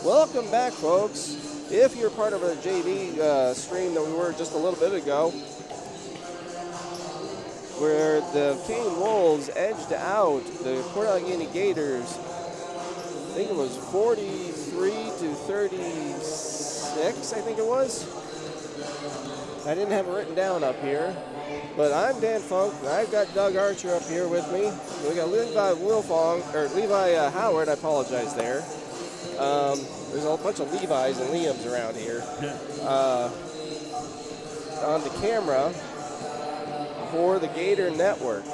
Welcome back, folks. If you're part of a JV stream that we were just a little bit ago, where the Kane Wolves edged out the Port Allegany Gators, I think it was 43 to 36, I think it was. I didn't have it written down up here. But I'm Dan Funk, and I've got Doug Archer up here with me. We got Levi Howard, I apologize there. There's a bunch of Levis and Liams around here. On the camera for the Gator Network.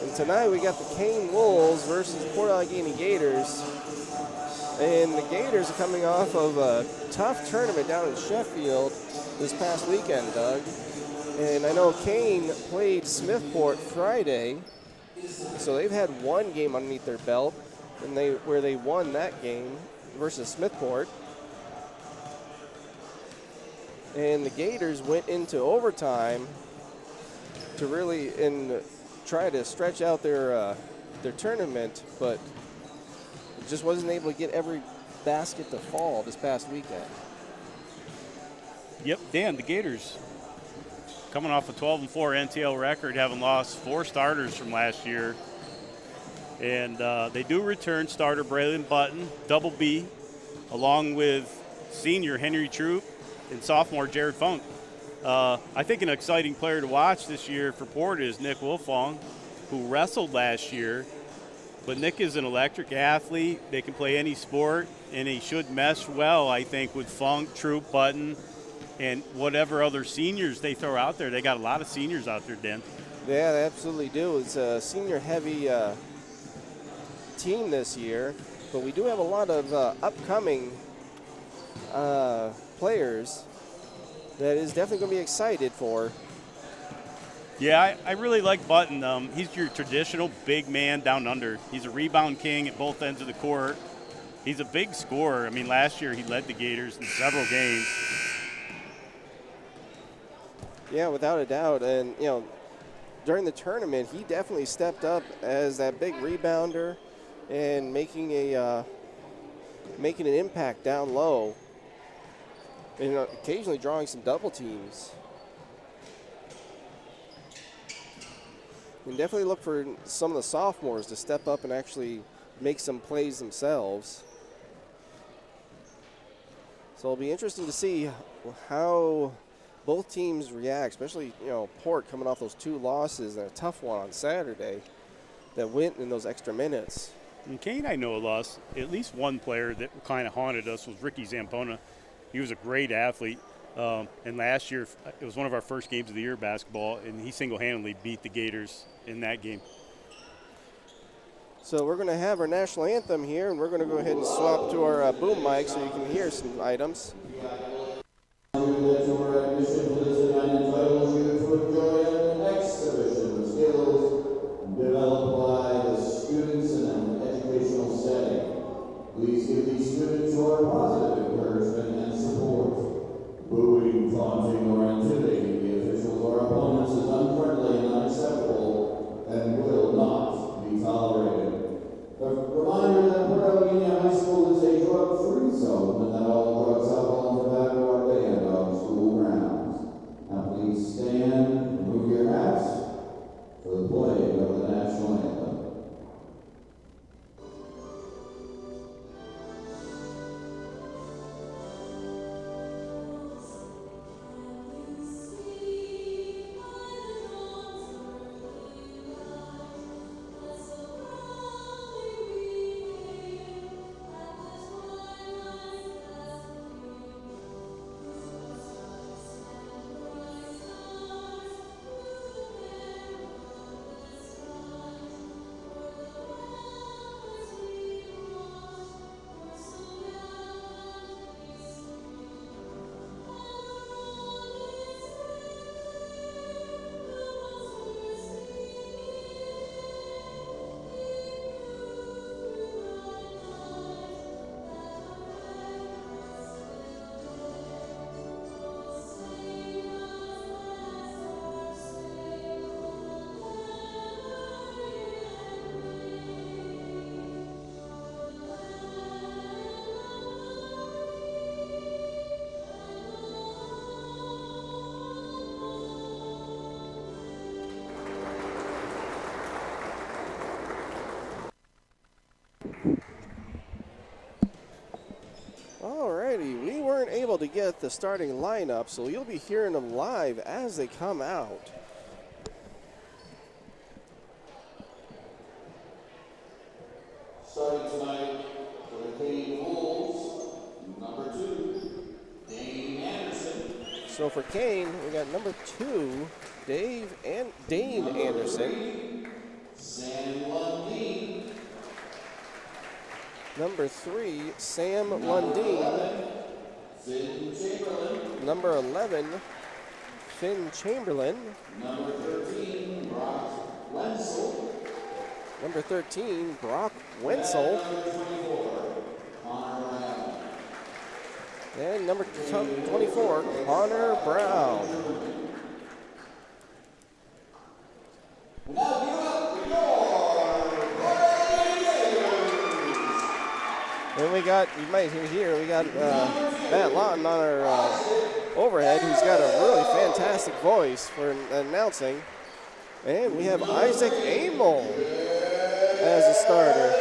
And tonight we got the Kane Wolves versus the Port Allegany Gators. And the Gators are coming off of a tough tournament down in Sheffield this past weekend, Doug. And I know Kane played Smithport Friday, so they've had one game underneath their belt, and where they won that game versus Smithport. And the Gators went into overtime to really try to stretch out their tournament, but just wasn't able to get every basket to fall this past weekend. Yep, Dan, the Gators coming off a 12-4 NTL record, having lost 4 starters from last year. And they do return starter Braylon Button, double B, along with senior Henry Troop and sophomore Jared Funk. I think an exciting player to watch this year for Port is Nick Wolfong, who wrestled last year. But Nick is an electric athlete. They can play any sport, and he should mesh well, I think, with Funk, Troop, Button, and whatever other seniors they throw out there. They got a lot of seniors out there, Dan. Yeah, they absolutely do. It's a senior-heavy team this year, but we do have a lot of upcoming players that is definitely going to be excited for. Yeah, I really like Button. He's your traditional big man down under. He's a rebound king at both ends of the court. He's a big scorer. I mean, last year he led the Gators in several games. Yeah, without a doubt. And, during the tournament, he definitely stepped up as that big rebounder and making an impact down low and occasionally drawing some double teams. And definitely look for some of the sophomores to step up and actually make some plays themselves. So it'll be interesting to see how both teams react, especially, Port coming off those 2 losses and a tough one on Saturday that went in those extra minutes. And Kane, I know, lost at least one player that kind of haunted us was Ricky Zampona. He was a great athlete. And last year, it was one of our first games of the year basketball, and he single-handedly beat the Gators in that game. So we're going to have our national anthem here, and we're going to go ahead and swap to our boom mic so you can hear some items. Developed by the students in an educational setting. Please give these students your positive encouragement and support. Booing, taunting, or intimidating the officials or opponents is unfriendly and unacceptable and will not be tolerated. A reminder that Port Allegany High School is a drug-free zone and that all drugs, alcohol, get the starting lineup, so you'll be hearing them live as they come out. Starting tonight for the Kane Wolves, number 2, Dane Anderson. So for Kane, we got number 2, Dane Anderson. Sam Lundeen. Number 3, Sam Lundeen. Finn Chamberlain. Number 11, Finn Chamberlain. Number 13, Brock Wenzel. Number 13, Brock Wenzel. Number 24, Connor Brown. And number 24, Connor Brown. Now give up your Gators. And we got, you might hear, we got Matt Lawton on our overhead, who's got a really fantastic voice for announcing. And we have Isaac Amel as a starter.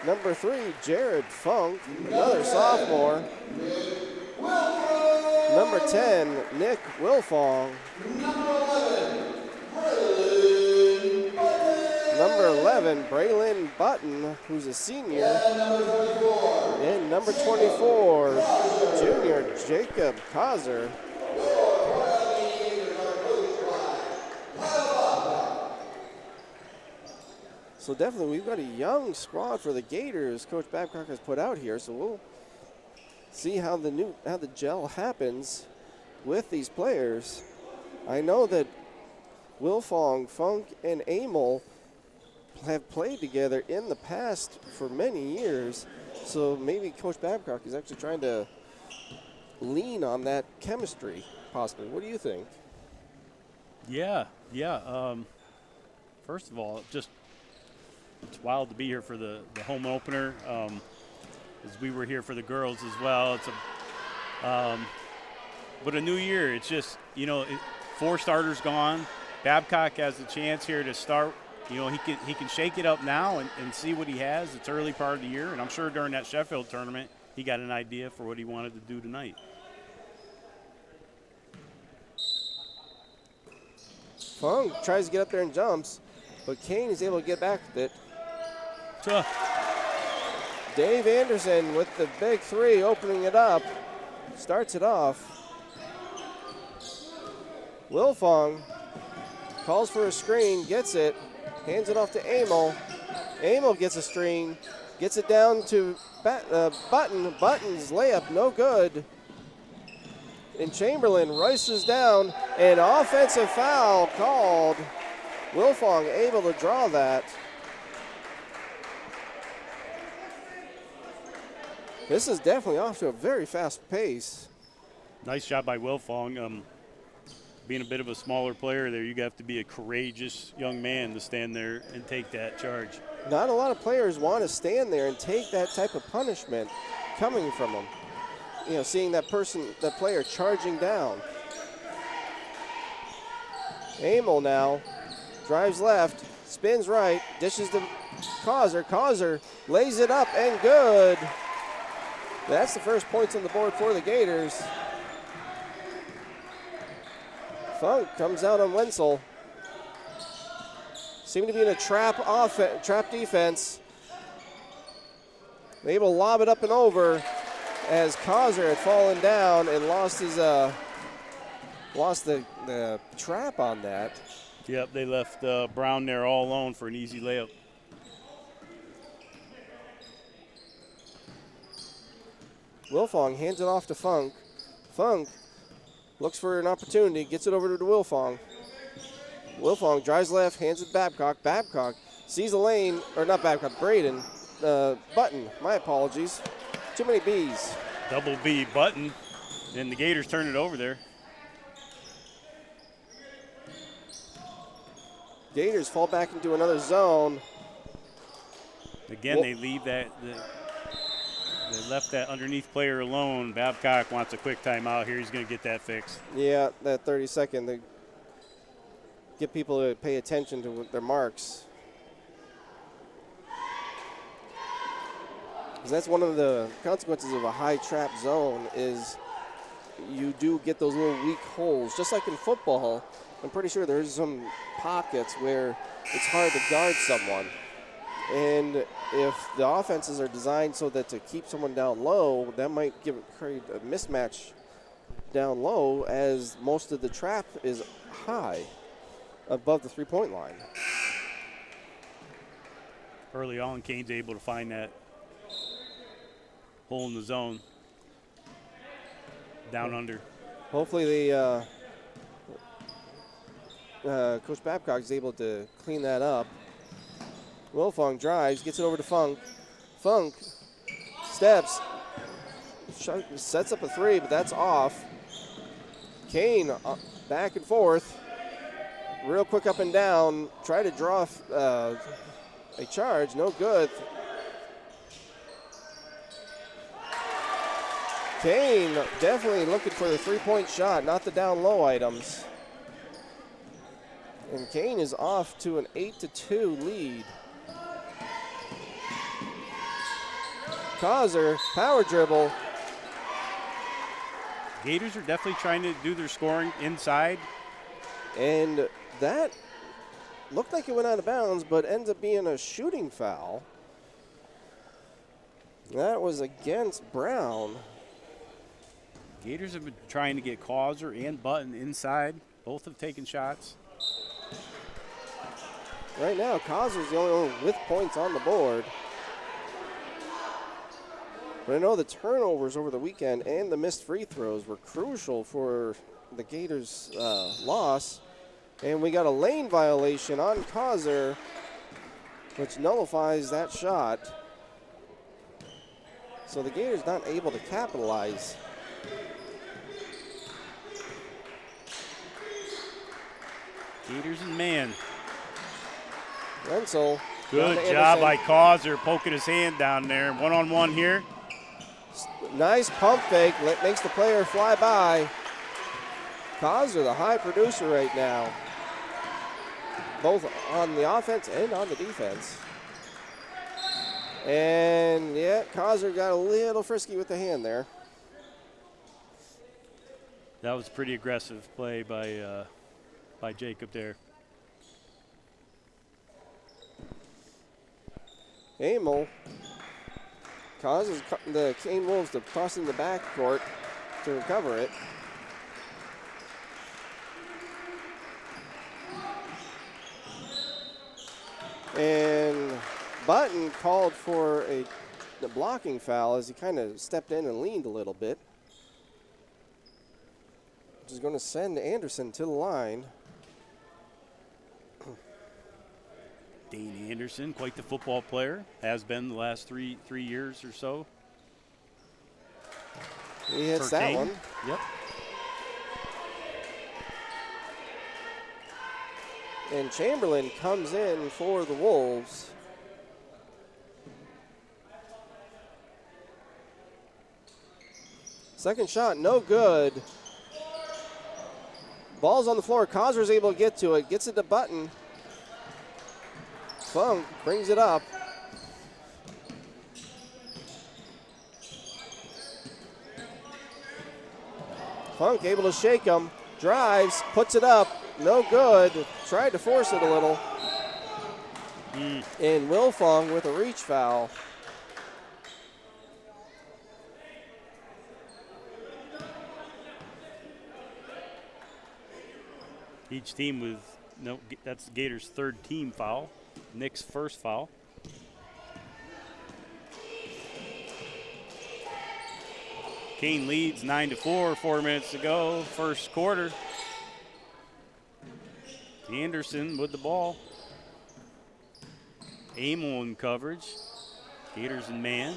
Number 3, Jared Funk, another sophomore. Number 10, Nick Wilfong. Number 11, Braylon Button, who's a senior. And number 24, junior Jacob Kaiser. So definitely we've got a young squad for the Gators Coach Babcock has put out here. So we'll see how the gel happens with these players. I know that Wilfong, Funk, and Amel have played together in the past for many years. So maybe Coach Babcock is actually trying to lean on that chemistry, possibly. What do you think? Yeah. First of all, it's wild to be here for the home opener. As we were here for the girls as well. But a new year. It's just, 4 starters gone. Babcock has a chance here to start. He can shake it up now and see what he has. It's early part of the year, and I'm sure during that Sheffield tournament he got an idea for what he wanted to do tonight. Funk tries to get up there and jumps, but Kane is able to get back with it. Dave Anderson with the big 3, opening it up, starts it off. Wilfong calls for a screen, gets it, hands it off to Amel. Amel gets a screen, gets it down to Button. Button's layup, no good. And Chamberlain races down, an offensive foul called. Wilfong able to draw that. This is definitely off to a very fast pace. Nice job by Wilfong. Being a bit of a smaller player there, you have to be a courageous young man to stand there and take that charge. Not a lot of players want to stand there and take that type of punishment coming from them. Seeing that player charging down. Amel now drives left, spins right, dishes to Kaiser. Kaiser lays it up and good. That's the first points on the board for the Gators. Funk comes out on Wenzel. Seem to be in a trap defense. Able to lob it up and over as Kaiser had fallen down and lost the trap on that. Yep, they left Brown there all alone for an easy layup. Wilfong hands it off to Funk. Funk looks for an opportunity, gets it over to Wilfong. Wilfong drives left, hands it to Babcock. Babcock sees a lane, or not Babcock, Braden. Button, my apologies. Too many B's. Double B, Button, and the Gators turn it over there. Gators fall back into another zone. Again, they leave that. They left that underneath player alone. Babcock wants a quick timeout here. He's going to get that fixed. Yeah, that 30-second. They get people to pay attention to their marks. Because that's one of the consequences of a high trap zone is you do get those little weak holes. Just like in football, I'm pretty sure there's some pockets where it's hard to guard someone. And if the offenses are designed so that to keep someone down low, that might create a mismatch down low, as most of the trap is high above the three-point line. Early on, Kane's able to find that hole in the zone. Down under. Hopefully Coach Babcock is able to clean that up. Wilfong drives, gets it over to Funk. Funk steps, sets up a three, but that's off. Kane back and forth, real quick up and down, try to draw a charge, no good. Kane definitely looking for the three-point shot, not the down low items. And Kane is off to an 8-2 lead. Causer, power dribble. Gators are definitely trying to do their scoring inside. And that looked like it went out of bounds, but ends up being a shooting foul. That was against Brown. Gators have been trying to get Causer and Button inside. Both have taken shots. Right now, Causer's the only one with points on the board. But I know the turnovers over the weekend and the missed free throws were crucial for the Gators' loss. And we got a lane violation on Causer, which nullifies that shot. So the Gators not able to capitalize. Gators and man. Rensel. Good job by Causer poking his hand down there. One-on-one here. Nice pump fake, makes the player fly by. Causer, the high producer right now, both on the offense and on the defense. And yeah, Causer got a little frisky with the hand there. That was a pretty aggressive play by Jacob there. Amel causes the Kane Wolves to cross in the backcourt to recover it. And Button called for the blocking foul as he kind of stepped in and leaned a little bit, which is going to send Anderson to the line. Dane Anderson, quite the football player, has been the last three years or so. He hits that one. Yep. And Chamberlain comes in for the Wolves. Second shot, no good. Ball's on the floor. Causer's able to get to it. Gets it to Button. Funk brings it up. Funk able to shake him. Drives, puts it up. No good. Tried to force it a little. And Wilfong with a reach foul. Each team with that's Gators' third team foul. Nick's first foul. Kane leads 9-4, 4 minutes to go, first quarter. Anderson with the ball. Amel in coverage. Gators in man.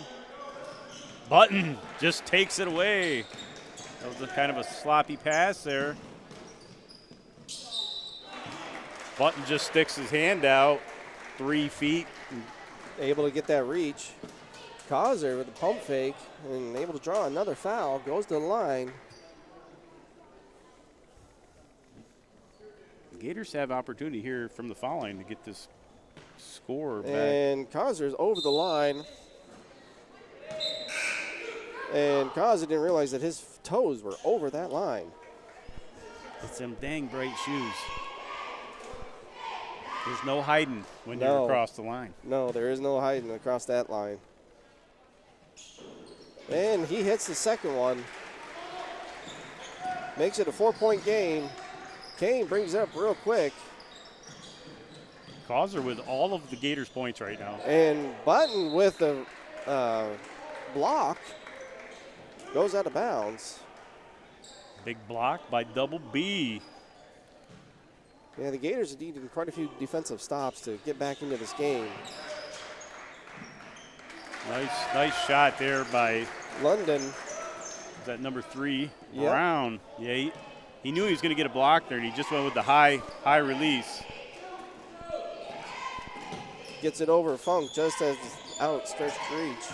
Button just takes it away. That was kind of a sloppy pass there. Button just sticks his hand out 3 feet. Able to get that reach. Causer with the pump fake and able to draw another foul. Goes to the line. The Gators have opportunity here from the foul line to get this score back. And Causer's over the line. And Kaza didn't realize that his toes were over that line. It's them dang bright shoes. There's no hiding when No. you're across the line. No, there is no hiding across that line. And he hits the second one. Makes it a 4-point game. Kane brings it up real quick. Causer with all of the Gators points right now. And Button with the block goes out of bounds. Big block by Double B. Yeah, the Gators are needing quite a few defensive stops to get back into this game. Nice shot there by London. Is that number 3? Yep. Brown. Yeah, he knew he was going to get a block there, and he just went with the high release. Gets it over Funk just as outstretched reach.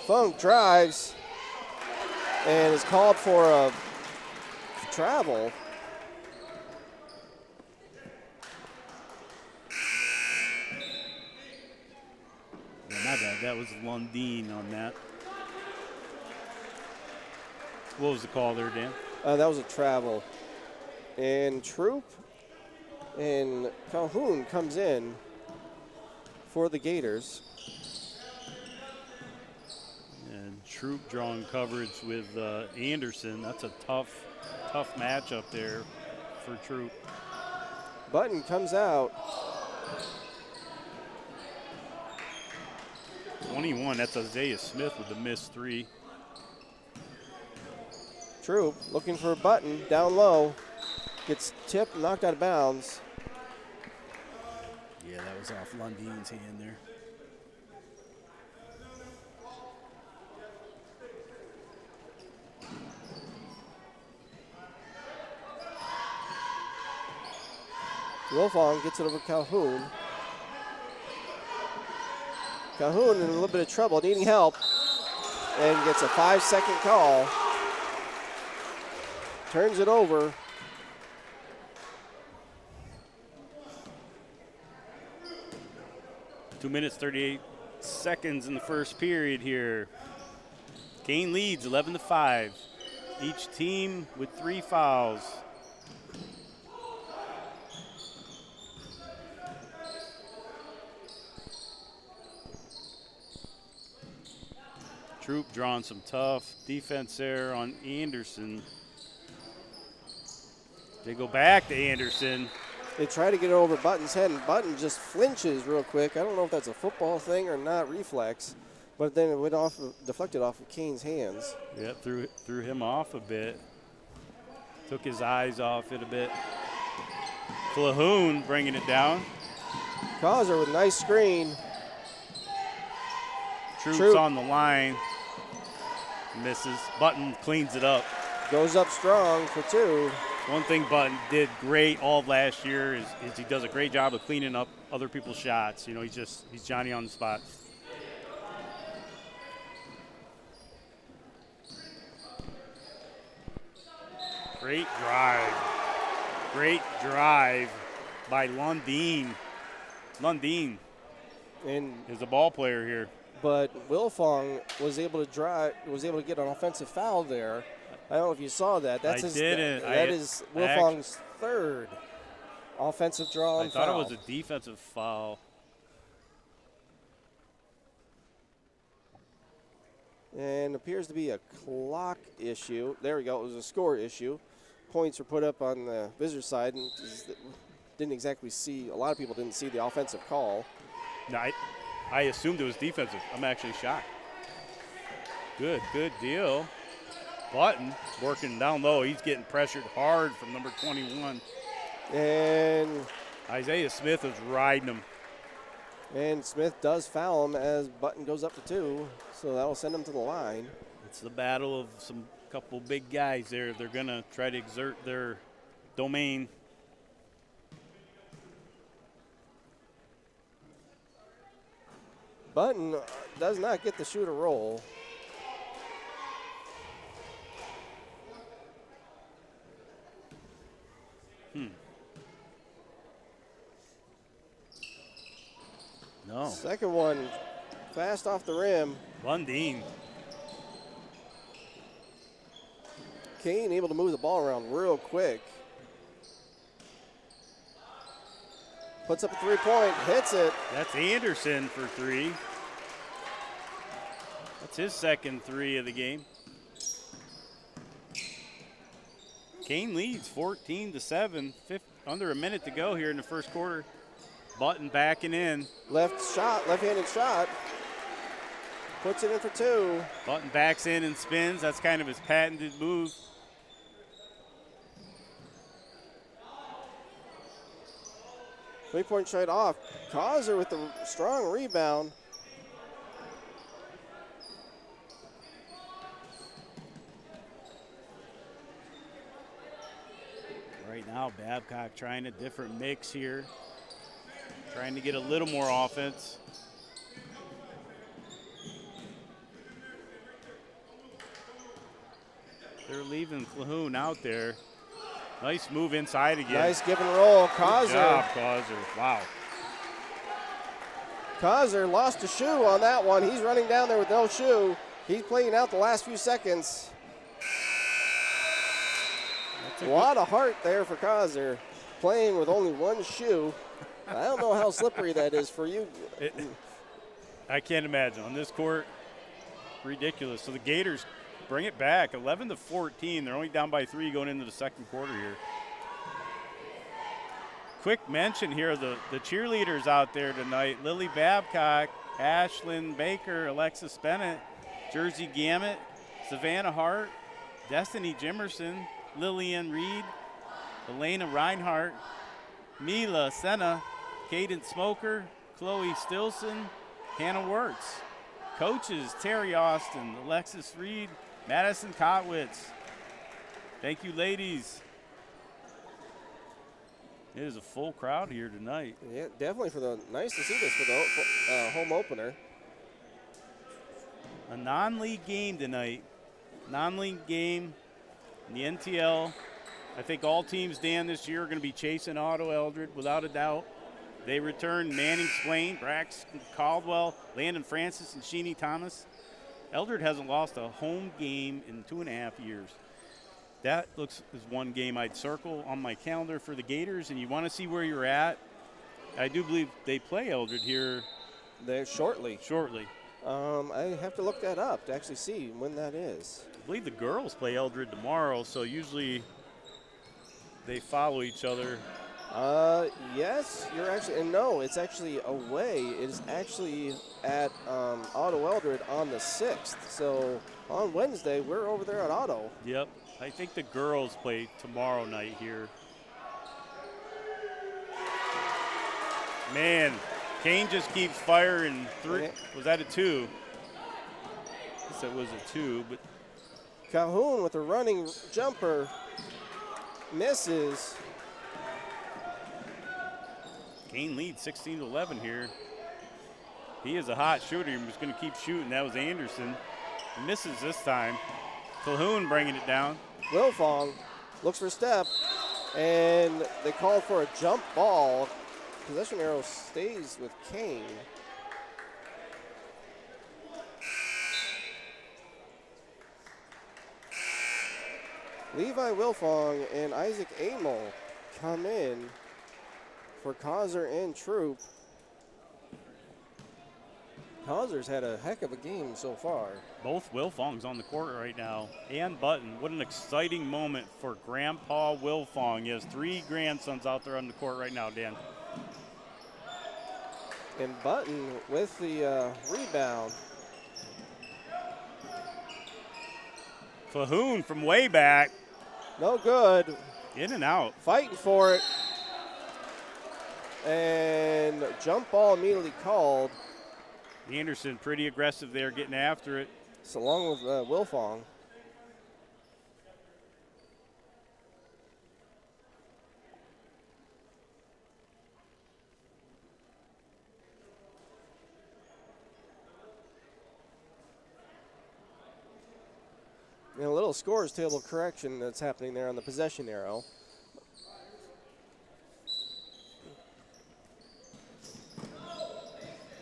Funk drives and is called for a travel. Yeah, my bad. That was Lundeen on that. What was the call there, Dan? That was a travel. And Troop and Calhoun comes in for the Gators. And Troop drawing coverage with Anderson. That's a tough matchup there for Troop. Button comes out. 21, that's Isaiah Smith with the missed 3. Troop looking for a Button down low. Gets tipped, knocked out of bounds. Yeah, that was off Lundeen's hand there. Wilfong gets it over Calhoun. Calhoun in a little bit of trouble, needing help, and gets a 5-second call. Turns it over. Two minutes, 38 seconds in the first period here. Kane leads 11-5. Each team with 3 fouls. Troop drawing some tough defense there on Anderson. They go back to Anderson. They try to get it over Button's head, and Button just flinches real quick. I don't know if that's a football thing or not, reflex, but then it went off, deflected off of Kane's hands. Yeah, threw him off a bit. Took his eyes off it a bit. Calhoun bringing it down. Causer with a nice screen. Troop's on the line. Misses. Button cleans it up. Goes up strong for 2. One thing Button did great all of last year is he does a great job of cleaning up other people's shots. You know, he's Johnny on the spot. Great drive. Great drive by Lundeen. Lundeen And is a ball player here. but Wilfong was able to get an offensive foul there. I don't know if you saw that. That's that is Wilfong's 3rd offensive draw and foul. I thought it was a defensive foul. And appears to be a clock issue. There we go. It was a score issue. Points were put up on the visitor side, and didn't exactly see. A lot of people didn't see the offensive call. No, I assumed it was defensive. I'm actually shocked. Good deal. Button working down low. He's getting pressured hard from number 21. And Isaiah Smith is riding him. And Smith does foul him as Button goes up for 2, so that will send him to the line. It's the battle of some couple big guys there. They're going to try to exert their domain. Button does not get the shooter roll. No. Second one, fast off the rim. Lundeen. Kane able to move the ball around real quick. Puts up a three-point, hits it. That's Anderson for three. That's his second three of the game. Kane leads 14-7, under a minute to go here in the first quarter. Button backing in. Left-handed shot. Puts it in for two. Button backs in and spins. That's kind of his patented move. Three-point shot off. Causer with the strong rebound. Right now, Babcock trying a different mix here. Trying to get a little more offense. They're leaving Calhoun out there. Nice move inside again. Nice give and roll. Causer. Good job, Causer. Wow. Causer lost a shoe on that one. He's running down there with no shoe. He's playing out the last few seconds. A lot of heart there for Causer, playing with only one shoe. I don't know how slippery that is for you. I can't imagine. On this court, ridiculous. So the Gators bring it back, 11-14. They're only down by 3 going into the second quarter here. Quick mention here of the cheerleaders out there tonight. Lily Babcock, Ashlyn Baker, Alexis Bennett, Jersey Gamet, Savannah Hart, Destiny Jimerson, Lillian Reed, Elena Reinhart, Mila Senna, Cadence Smoker, Chloe Stilson, Hannah Wirtz. Coaches, Terry Austin, Alexis Reed, Madison Kotwitz. Thank you, ladies. It is a full crowd here tonight. Yeah, definitely nice to see this for the home opener. A non-league game tonight. Non-league game in the NTL. I think all teams, Dan, this year are going to be chasing Otto Eldred without a doubt. They return Manning Swain, Braxton Caldwell, Landon Francis, and Sheeny Thomas. Eldred hasn't lost a home game in 2.5 years. That looks is one game I'd circle on my calendar for the Gators, and you want to see where you're at. I do believe they play Eldred here There shortly. I have to look that up to actually see when that is. I believe the girls play Eldred tomorrow, so usually they follow each other. Yes, you're actually, and no, it's actually away. It is actually at Otto Eldred on the 6th. So on Wednesday, we're over there at Otto. Yep, I think the girls play tomorrow night here. Man, Kane just keeps firing. Was that a 2? I guess it was a 2, but Calhoun with a running jumper misses. Kane leads 16-11 here. He is a hot shooter. He was going to keep shooting. That was Anderson. He misses this time. Calhoun bringing it down. Wilfong looks for a step, and they call for a jump ball. Possession arrow stays with Kane. Levi Wilfong and Isaac Amel come in for Causer and Troop. Causer's had a heck of a game so far. Both Wilfongs on the court right now, and Button. What an exciting moment for Grandpa Wilfong. He has 3 grandsons out there on the court right now, Dan. And Button with the rebound. Calhoun from way back. No good. In and out. Fighting for it. And jump ball immediately called. Anderson pretty aggressive there, getting after it. So along with Wilfong. And a little scores table correction that's happening there on the possession arrow.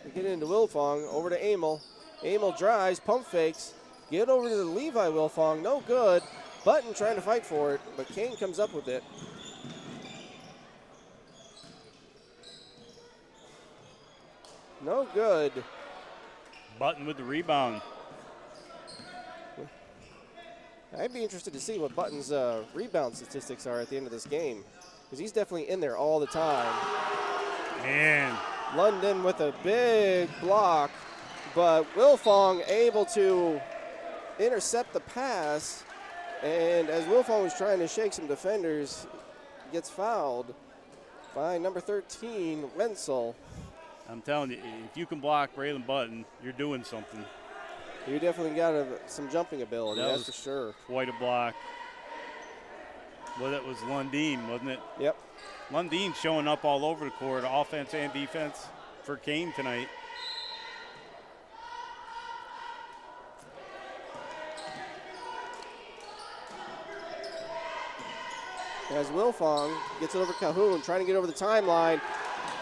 We get into Wilfong, over to Amel. Amel drives, pump fakes, get over to the Levi Wilfong, no good. Button trying to fight for it, but Kane comes up with it. No good. Button with the rebound. I'd be interested to see what Button's rebound statistics are at the end of this game, because he's definitely in there all the time. Man. London with a big block, but Wilfong able to intercept the pass, and as Wilfong was trying to shake some defenders, gets fouled by number 13, Wenzel. I'm telling you, if you can block Braylon Button, you're doing something. You definitely got some jumping ability, that's for sure. Quite a block. Well, that was Lundeen, wasn't it? Yep. Lundeen showing up all over the court, offense and defense for Kane tonight. As Wilfong gets it over Calhoun, trying to get over the timeline.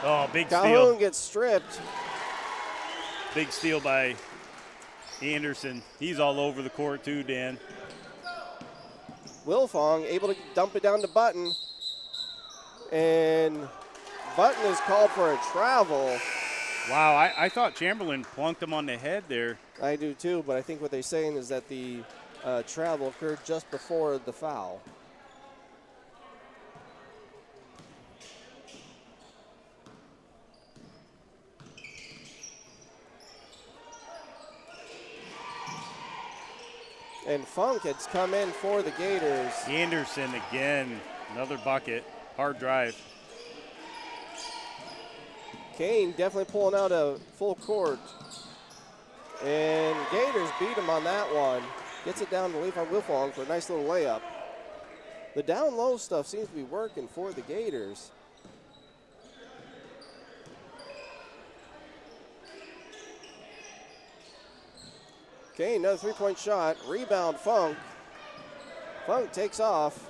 Oh, big Calhoun steal. gets stripped. Big steal by Anderson. He's all over the court too, Dan. Wilfong able to dump it down to Button. And Button is called for a travel. Wow, I thought Chamberlain plunked him on the head there. I do too, but I think what they're saying is that the travel occurred just before the foul. And Funk has come in for the Gators. Anderson again, another bucket, hard drive. Kane definitely pulling out a full court. And Gators beat him on that one. Gets it down to Levi Wilfong for a nice little layup. The down low stuff seems to be working for the Gators. Kane, another three-point shot. Rebound, Funk. Funk takes off.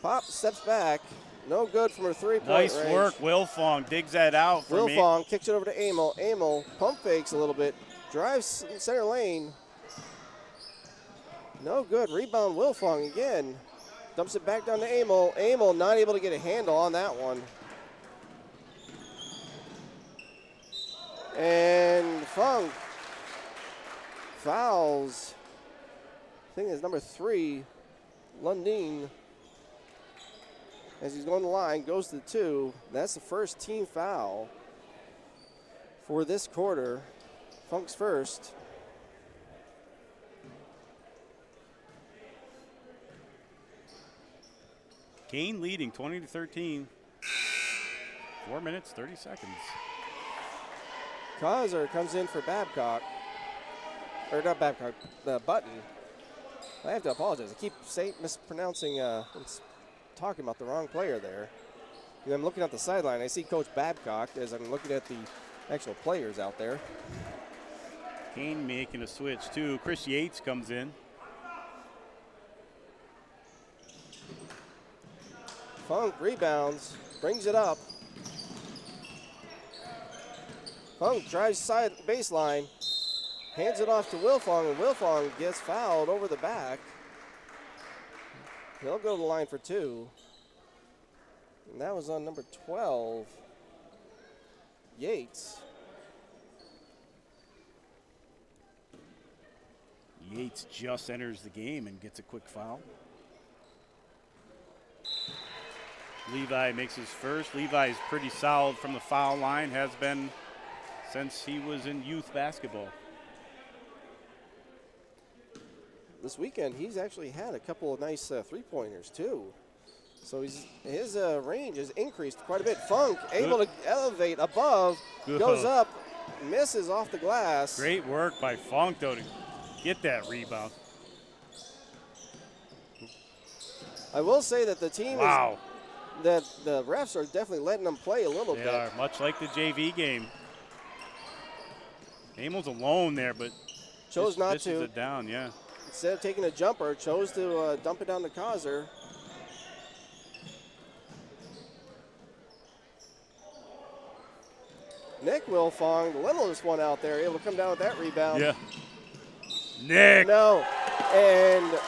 Pop steps back. No good from her three-point Nice range. work, Wilfong digs that out for me. Wilfong kicks it over to Amel. Amel pump fakes a little bit. Drives in center lane. No good. Rebound, Wilfong again. Dumps it back down to Amel. Amel not able to get a handle on that one. And Funk fouls. I think it's number 3, Lundeen. As he's going to the line, goes to the 2. That's the first team foul for this quarter. Funk's first. Kane leading 20-13. 4 minutes, 30 seconds. Causer comes in for Babcock. Or not Babcock, Button. I have to apologize. I keep mispronouncing, talking about the wrong player there. And I'm looking at the sideline. I see Coach Babcock as I'm looking at the actual players out there. Kane making a switch too. Chris Yates comes in. Funk rebounds, brings it up. Funk drives side baseline, hands it off to Wilfong, and Wilfong gets fouled over the back. He'll go to the line for 2. And that was on number 12, Yates. Yates just enters the game and gets a quick foul. Levi makes his first. Levi is pretty solid from the foul line, has been since he was in youth basketball. This weekend, he's actually had a couple of nice three-pointers, too. So his range has increased quite a bit. Funk able to elevate above, goes up, misses off the glass. Great work by Funk, though, to get that rebound. I will say that the team Wow. that the refs are definitely letting them play a little They bit. are, much like the JV game. Amel's alone there, but Chose not dishes to. it down, yeah. Instead of taking a jumper, chose to dump it down to Causer. Nick Wilfong, the littlest one out there, able to come down with that rebound. Yeah. Nick. No, and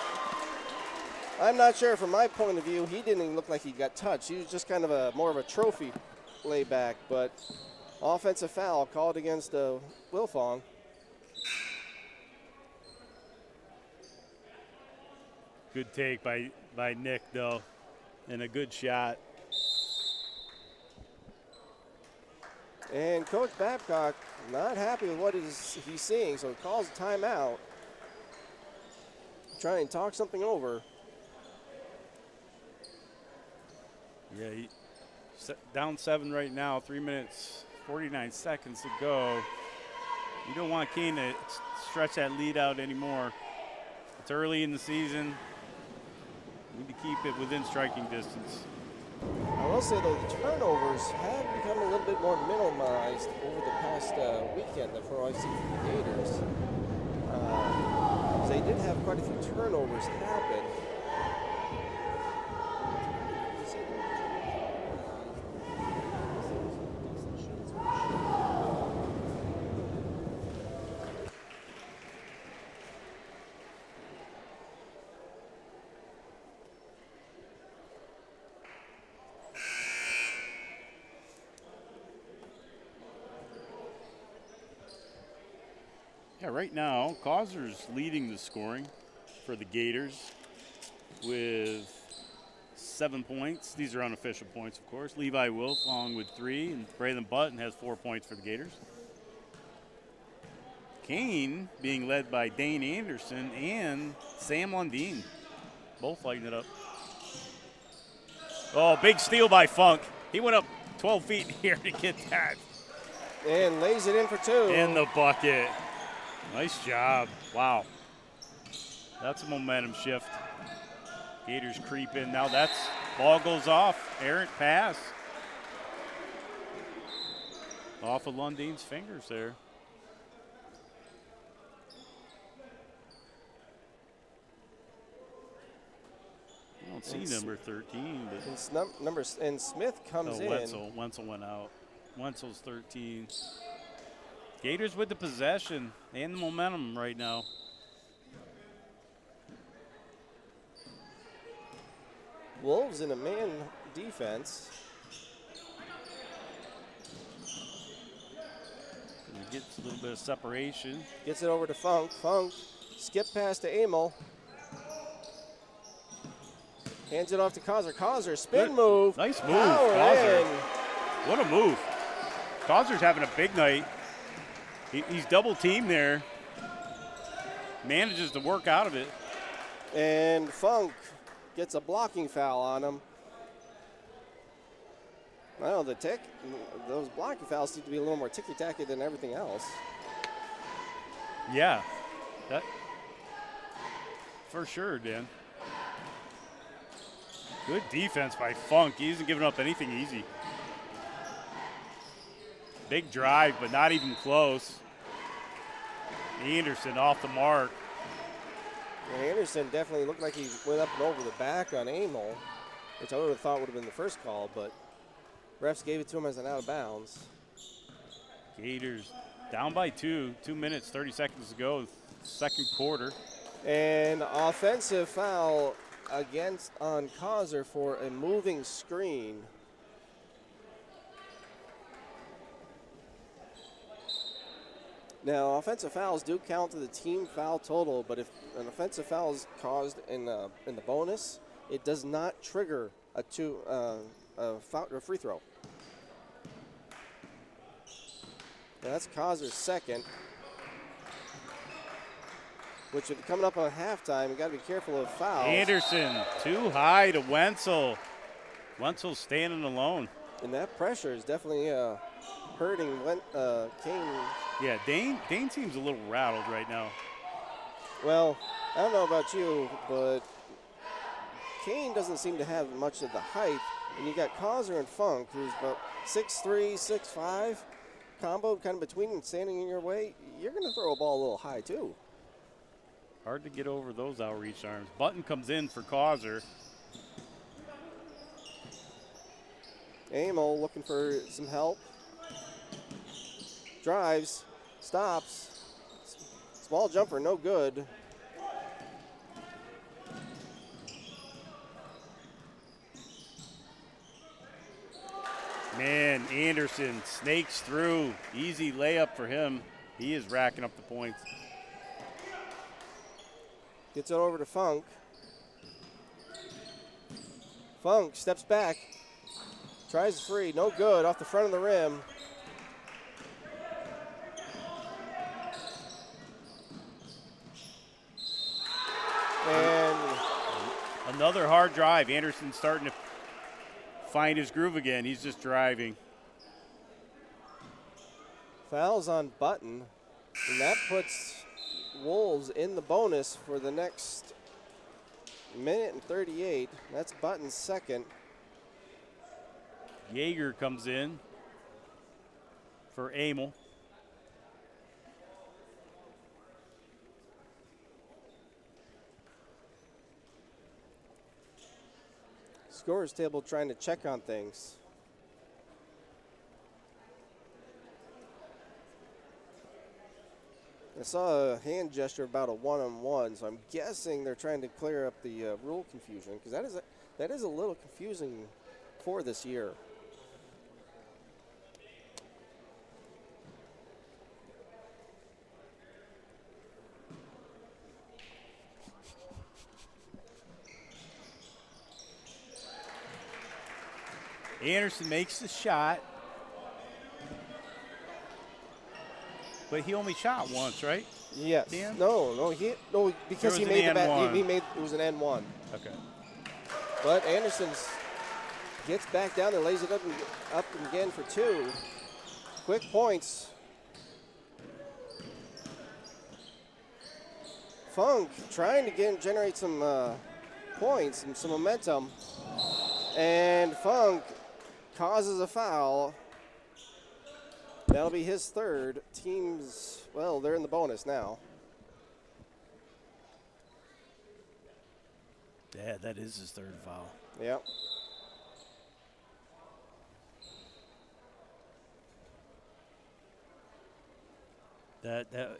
I'm not sure from my point of view, he didn't even look like he got touched. He was just kind of more of a trophy layback, but offensive foul called against Wilfong. Good take by Nick, though, and a good shot. And Coach Babcock not happy with what he's seeing, so he calls a timeout. Try and talk something over. Yeah, down 7 right now, 3 minutes, 49 seconds to go. You don't want Kane to stretch that lead out anymore. It's early in the season. Need to keep it within striking distance. I will say, though, the turnovers have become a little bit more minimized over the past weekend for I see for the Gators. They did have quite a few turnovers happen. Yeah, right now, Causer's leading the scoring for the Gators with 7 points. These are unofficial points, of course. Levi Wilf along with 3, and Braylon Button has 4 points for the Gators. Kane being led by Dane Anderson and Sam Lundeen, both lighting it up. Oh, big steal by Funk. He went up 12 feet here to get that. And lays it in for 2. In the bucket. Nice job. Wow. That's a momentum shift. Gators creep in. Now ball goes off. Errant pass. Off of Lundeen's fingers there. I don't see number 13. But and Smith comes in. Wenzel went out. Wenzel's 13. Gators with the possession and the momentum right now. Wolves in a man defense. And he gets a little bit of separation. Gets it over to Funk. Funk skip pass to Amel. Hands it off to Causer. Causer, spin move. Nice move, Power Causer. in. What a move. Causer's having a big night. He's double teamed there. Manages to work out of it. And Funk gets a blocking foul on him. Well, those blocking fouls seem to be a little more ticky-tacky than everything else. Yeah, that for sure, Dan. Good defense by Funk. He isn't giving up anything easy. Big drive, but not even close. Anderson off the mark. And Anderson definitely looked like he went up and over the back on Amel, which I would have thought would have been the first call, but refs gave it to him as an out of bounds. Gators down by 2. 2 minutes, 30 seconds to go, second quarter. And offensive foul on Causer for a moving screen. Now, offensive fouls do count to the team foul total, but if an offensive foul is caused in the bonus, it does not trigger a free throw. Now that's Causer's second, which is coming up on halftime. You got to be careful of fouls. Anderson too high to Wenzel. Wenzel's standing alone. And that pressure is definitely hurting Kane. Yeah, Dane seems a little rattled right now. Well, I don't know about you, but Kane doesn't seem to have much of the height. And you got Causer and Funk, who's about 6'3", 6'5", combo kind of between and standing in your way. You're going to throw a ball a little high, too. Hard to get over those outreach arms. Button comes in for Causer. Amel looking for some help. Drives, stops, Small jumper, no good. Man, Anderson snakes through. Easy layup for him. He is racking up the points. Gets it over to Funk. Funk steps back. Tries three, no good, off the front of the rim. And another hard drive. Anderson's starting to find his groove again. He's just driving. fouls on Button, and that puts Wolves in the bonus for the next minute and 38. That's Button's second. Yeager comes in for Amel. Scorers table trying to check on things. I saw a hand gesture about a one-on-one, so I'm guessing they're trying to clear up the rule confusion, because that is a little confusing for this year. Anderson makes the shot, but he only shot once, right? Yes. Dan? No, because he made the back. He made it was an N1. Okay. But Anderson gets back down there, lays it up again for two. Quick points. Funk trying to generate some points and some momentum, and Funk causes a foul. That'll be his third. Teams, well, they're in the bonus now. Yeah, that is his third foul. Yep.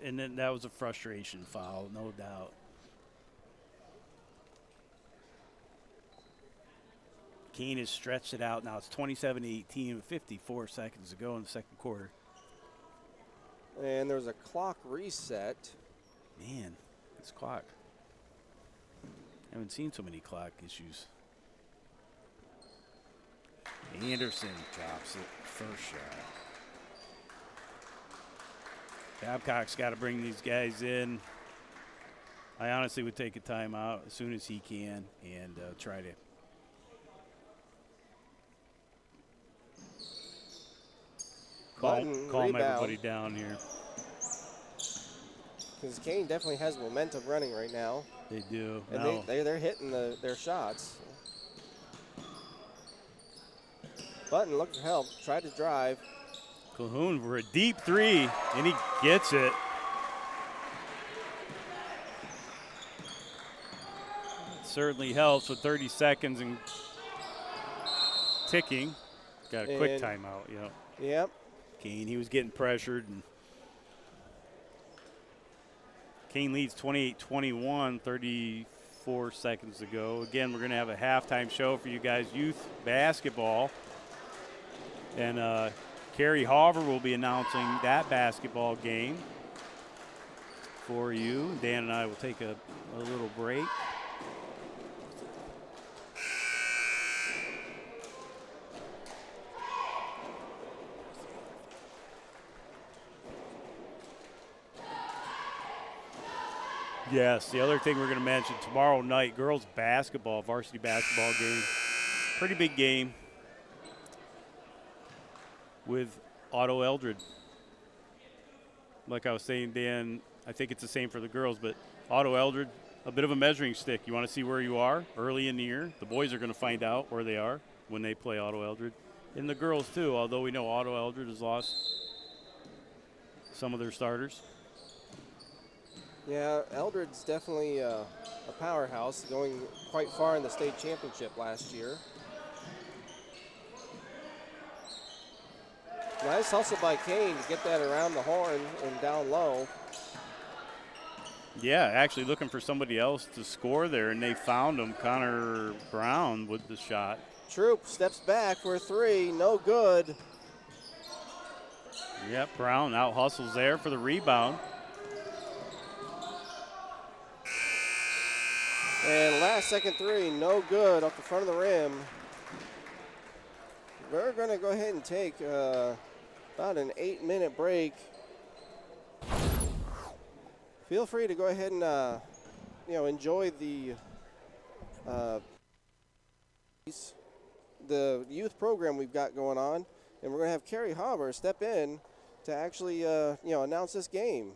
And then that was a frustration foul, no doubt. Kane has stretched it out. Now it's 27-18 with 54 seconds to go in the second quarter. And there's a clock reset. Man, this clock. Haven't seen so many clock issues. Anderson drops it. First shot. Babcock's got to bring these guys in. I honestly would take a timeout as soon as he can and try to calm everybody down here. Because Kane definitely has momentum running right now. They do. And they're hitting their shots. Button looked for help, tried to drive. Calhoun for a deep three, and he gets it. Certainly helps with 30 seconds and ticking. Got a quick timeout, Yep. Kane, he was getting pressured. And Kane leads 28-21, 34 seconds to go. Again, we're going to have a halftime show for you guys, youth basketball. And Carrie Hoffer will be announcing that basketball game for you. Dan and I will take a little break. Yes, the other thing we're going to mention, tomorrow night, girls basketball, varsity basketball game. Pretty big game with Otto Eldred. Like I was saying, Dan, I think it's the same for the girls, but Otto Eldred, a bit of a measuring stick. You want to see where you are early in the year. The boys are going to find out where they are when they play Otto Eldred. And the girls, too, although we know Otto Eldred has lost some of their starters. Yeah, Eldred's definitely a powerhouse, going quite far in the state championship last year. Nice hustle by Kane to get that around the horn and down low. Yeah, actually looking for somebody else to score there, and they found him, Connor Brown, with the shot. Troop steps back for 3, no good. Yep, Brown out hustles there for the rebound. And last second 3, no good off the front of the rim. We're going to go ahead and take about an 8-minute break. Feel free to go ahead and enjoy the youth program we've got going on, and we're going to have Carrie Hauber step in to actually announce this game.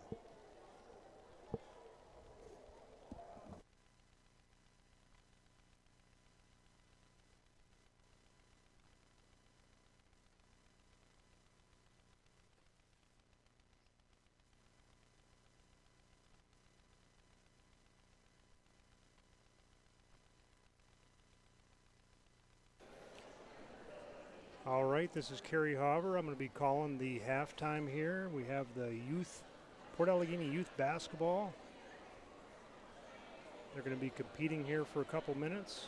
All right, this is Kerry Hauber. I'm going to be calling the halftime here. We have the Port Allegany youth basketball. They're going to be competing here for a couple minutes.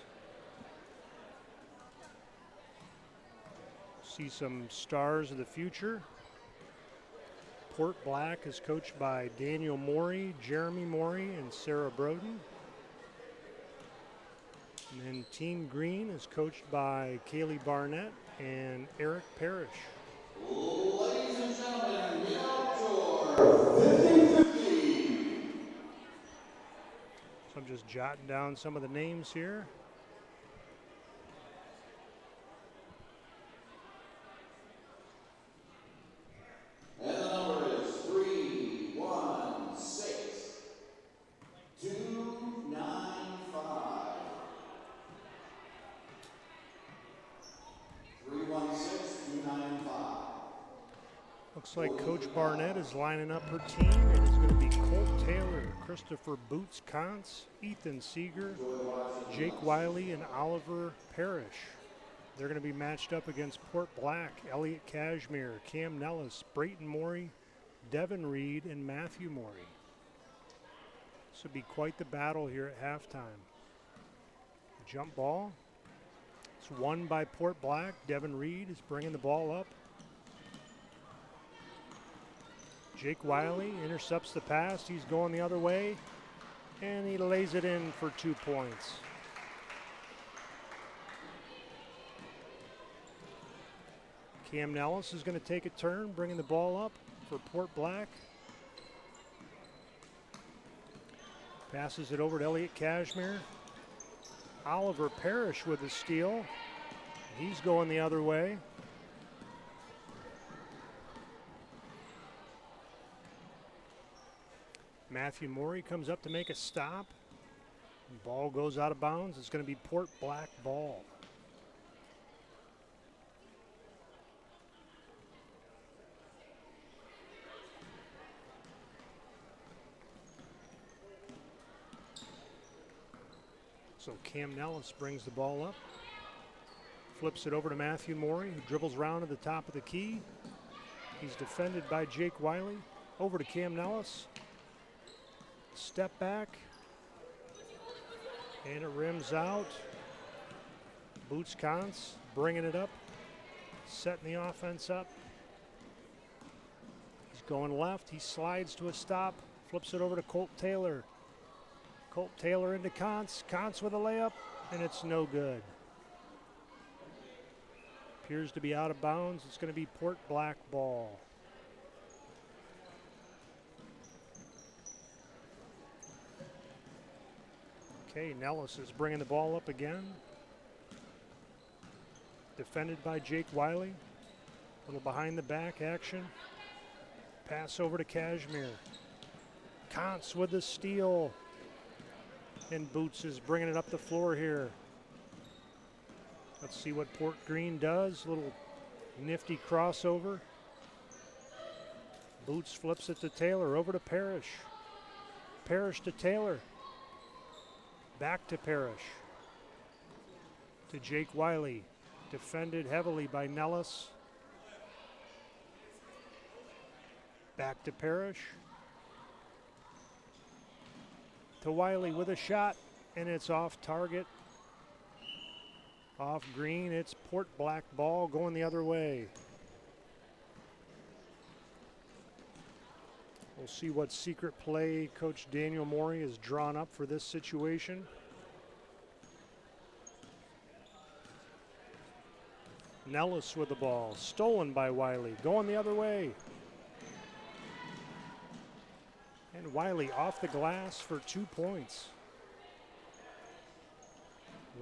See some stars of the future. Port Black is coached by Daniel Morey, Jeremy Morey, and Sarah Broden. And then Team Green is coached by Kaylee Barnett and Eric Parrish. Ladies and gentlemen, the outdoor 50-50. So I'm just jotting down some of the names here. And the number is 316-295. 316-295. Looks like Coach Barnett is lining up her team, and it's going to be Colt Taylor, Christopher Boots Kantz, Ethan Seeger, Jake Wiley, and Oliver Parrish. They're going to be matched up against Port Black, Elliot Cashmere, Cam Nellis, Brayton Morey, Devin Reed, and Matthew Morey. This will be quite the battle here at halftime. Jump ball. It's won by Port Black. Devin Reed is bringing the ball up. Jake Wiley intercepts the pass. He's going the other way, and he lays it in for 2 points. Cam Nellis is going to take a turn, bringing the ball up for Port Black. Passes it over to Elliot Cashmere. Oliver Parrish with the steal. He's going the other way. Matthew Morey comes up to make a stop. The ball goes out of bounds. It's going to be Port Black ball. So Cam Nellis brings the ball up, flips it over to Matthew Morey, who dribbles around to the top of the key. He's defended by Jake Wiley. Over to Cam Nellis. Step back, and it rims out. Boots Kantz bringing it up, setting the offense up. He's going left. He slides to a stop, flips it over to Colt Taylor. Colt Taylor into Kantz. Kantz with a layup, and it's no good. Appears to be out of bounds. It's going to be Port Black ball. Okay, Nellis is bringing the ball up again. Defended by Jake Wiley. A little behind the back action. Pass over to Cashmere. Kantz with the steal. And Boots is bringing it up the floor here. Let's see what Port Green does. Little nifty crossover. Boots flips it to Taylor. Over to Parrish. Parrish to Taylor. Back to Parrish. To Jake Wiley. Defended heavily by Nellis. Back to Parrish. to Wiley with a shot, and it's off target. Off green, it's Port Black ball going the other way. We'll see what secret play Coach Daniel Morey has drawn up for this situation. Nellis with the ball, stolen by Wiley, going the other way. And Wiley off the glass for 2 points.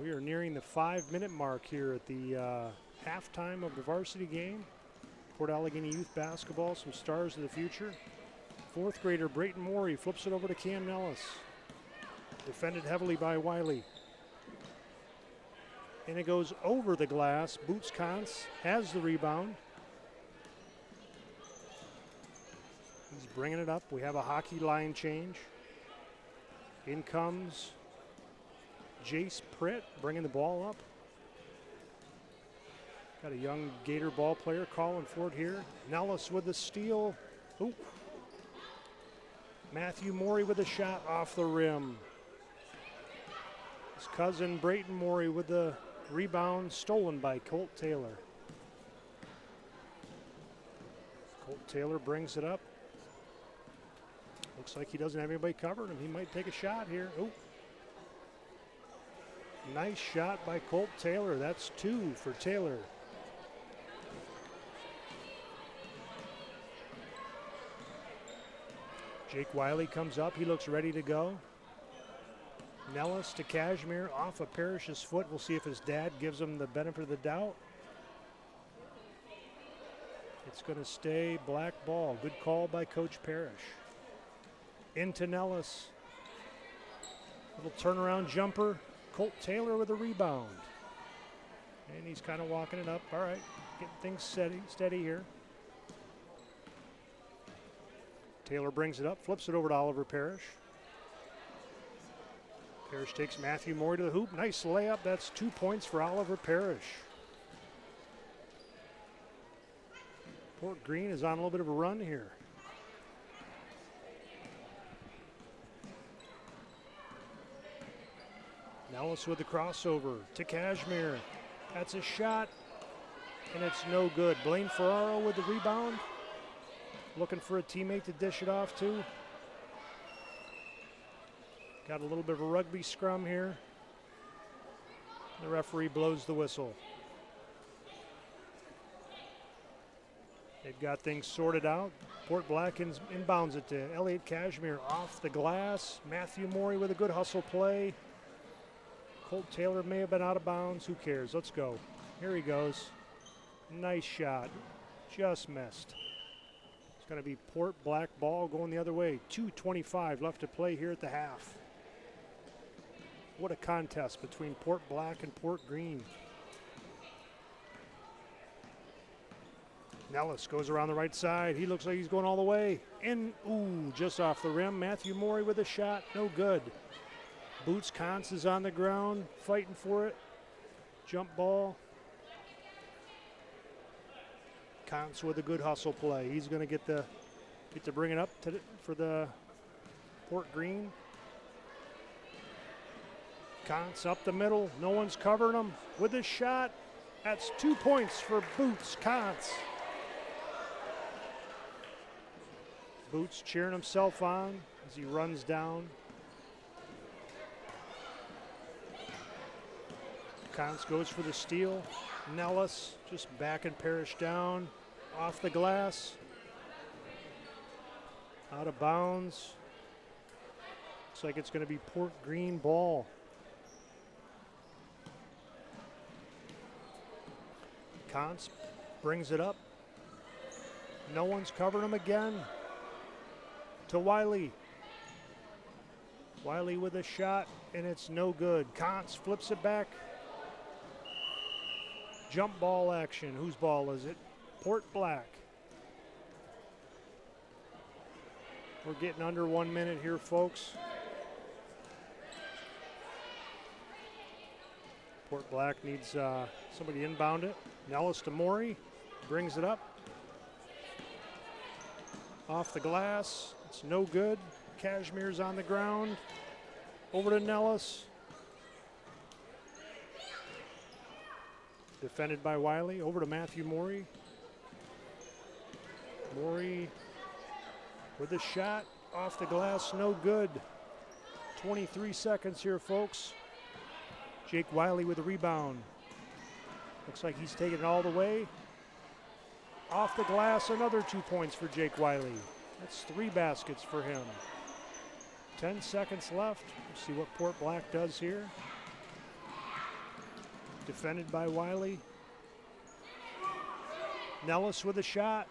We are nearing the 5-minute mark here at the halftime of the varsity game. Port Allegany Youth Basketball, some stars of the future. Fourth grader Brayton Morey flips it over to Cam Nellis. Defended heavily by Wiley. And it goes over the glass. Boots Kantz has the rebound. He's bringing it up. We have a hockey line change. In comes Jace Pritt bringing the ball up. Got a young Gator ball player calling for it here. Nellis with the steal. Ooh. Matthew Morey with a shot off the rim. His cousin Brayton Morey with the rebound, stolen by Colt Taylor. Colt Taylor brings it up. Looks like he doesn't have anybody covering him. He might take a shot here. Oh. Nice shot by Colt Taylor. That's 2 for Taylor. Jake Wiley comes up. He looks ready to go. Nellis to Cashmere off of Parrish's foot. We'll see if his dad gives him the benefit of the doubt. It's going to stay black ball. Good call by Coach Parrish. Into Nellis. Little turnaround jumper. Colt Taylor with a rebound. And he's kind of walking it up. All right, getting things steady here. Taylor brings it up, flips it over to Oliver Parrish. Parrish takes Matthew Morey to the hoop. Nice layup. That's 2 points for Oliver Parrish. Port Green is on a little bit of a run here. Nellis with the crossover to Cashmere. That's a shot, and it's no good. Blaine Ferraro with the rebound. Looking for a teammate to dish it off to. Got a little bit of a rugby scrum here. The referee blows the whistle. They've got things sorted out. Port Black inbounds it to Elliott Cashmere off the glass. Matthew Morey with a good hustle play. Colt Taylor may have been out of bounds. Who cares? Let's go. Here he goes. Nice shot. Just missed. It's going to be Port Black ball going the other way. 2:25 left to play here at the half. What a contest between Port Black and Port Green. Nellis goes around the right side. He looks like he's going all the way. And, ooh, just off the rim. Matthew Morey with a shot. No good. Boots Kantz is on the ground, fighting for it. Jump ball. Kantz with a good hustle play. He's going to get to bring it up for the Port Green. Kantz up the middle. No one's covering him with a shot. That's 2 points for Boots Kantz. Boots cheering himself on as he runs down. Kantz goes for the steal. Nellis just backing Parrish down. Off the glass. Out of bounds. Looks like it's going to be Port Green ball. Kantz brings it up. No one's covering him again. To Wiley. Wiley with a shot, and it's no good. Kantz flips it back. Jump ball action. Whose ball is it? Port Black. We're getting under 1 minute here, folks. Port Black needs somebody to inbound it. Nellis to Morey. Brings it up. Off the glass. It's no good. Cashmere's on the ground. Over to Nellis. Defended by Wiley. Over to Matthew Morey. Morey with a shot off the glass, no good. 23 seconds here, folks. Jake Wiley with a rebound. Looks like he's taking it all the way. Off the glass, another 2 points for Jake Wiley. That's 3 baskets for him. 10 seconds left. We'll see what Port Black does here. Defended by Wiley. Nellis with a shot.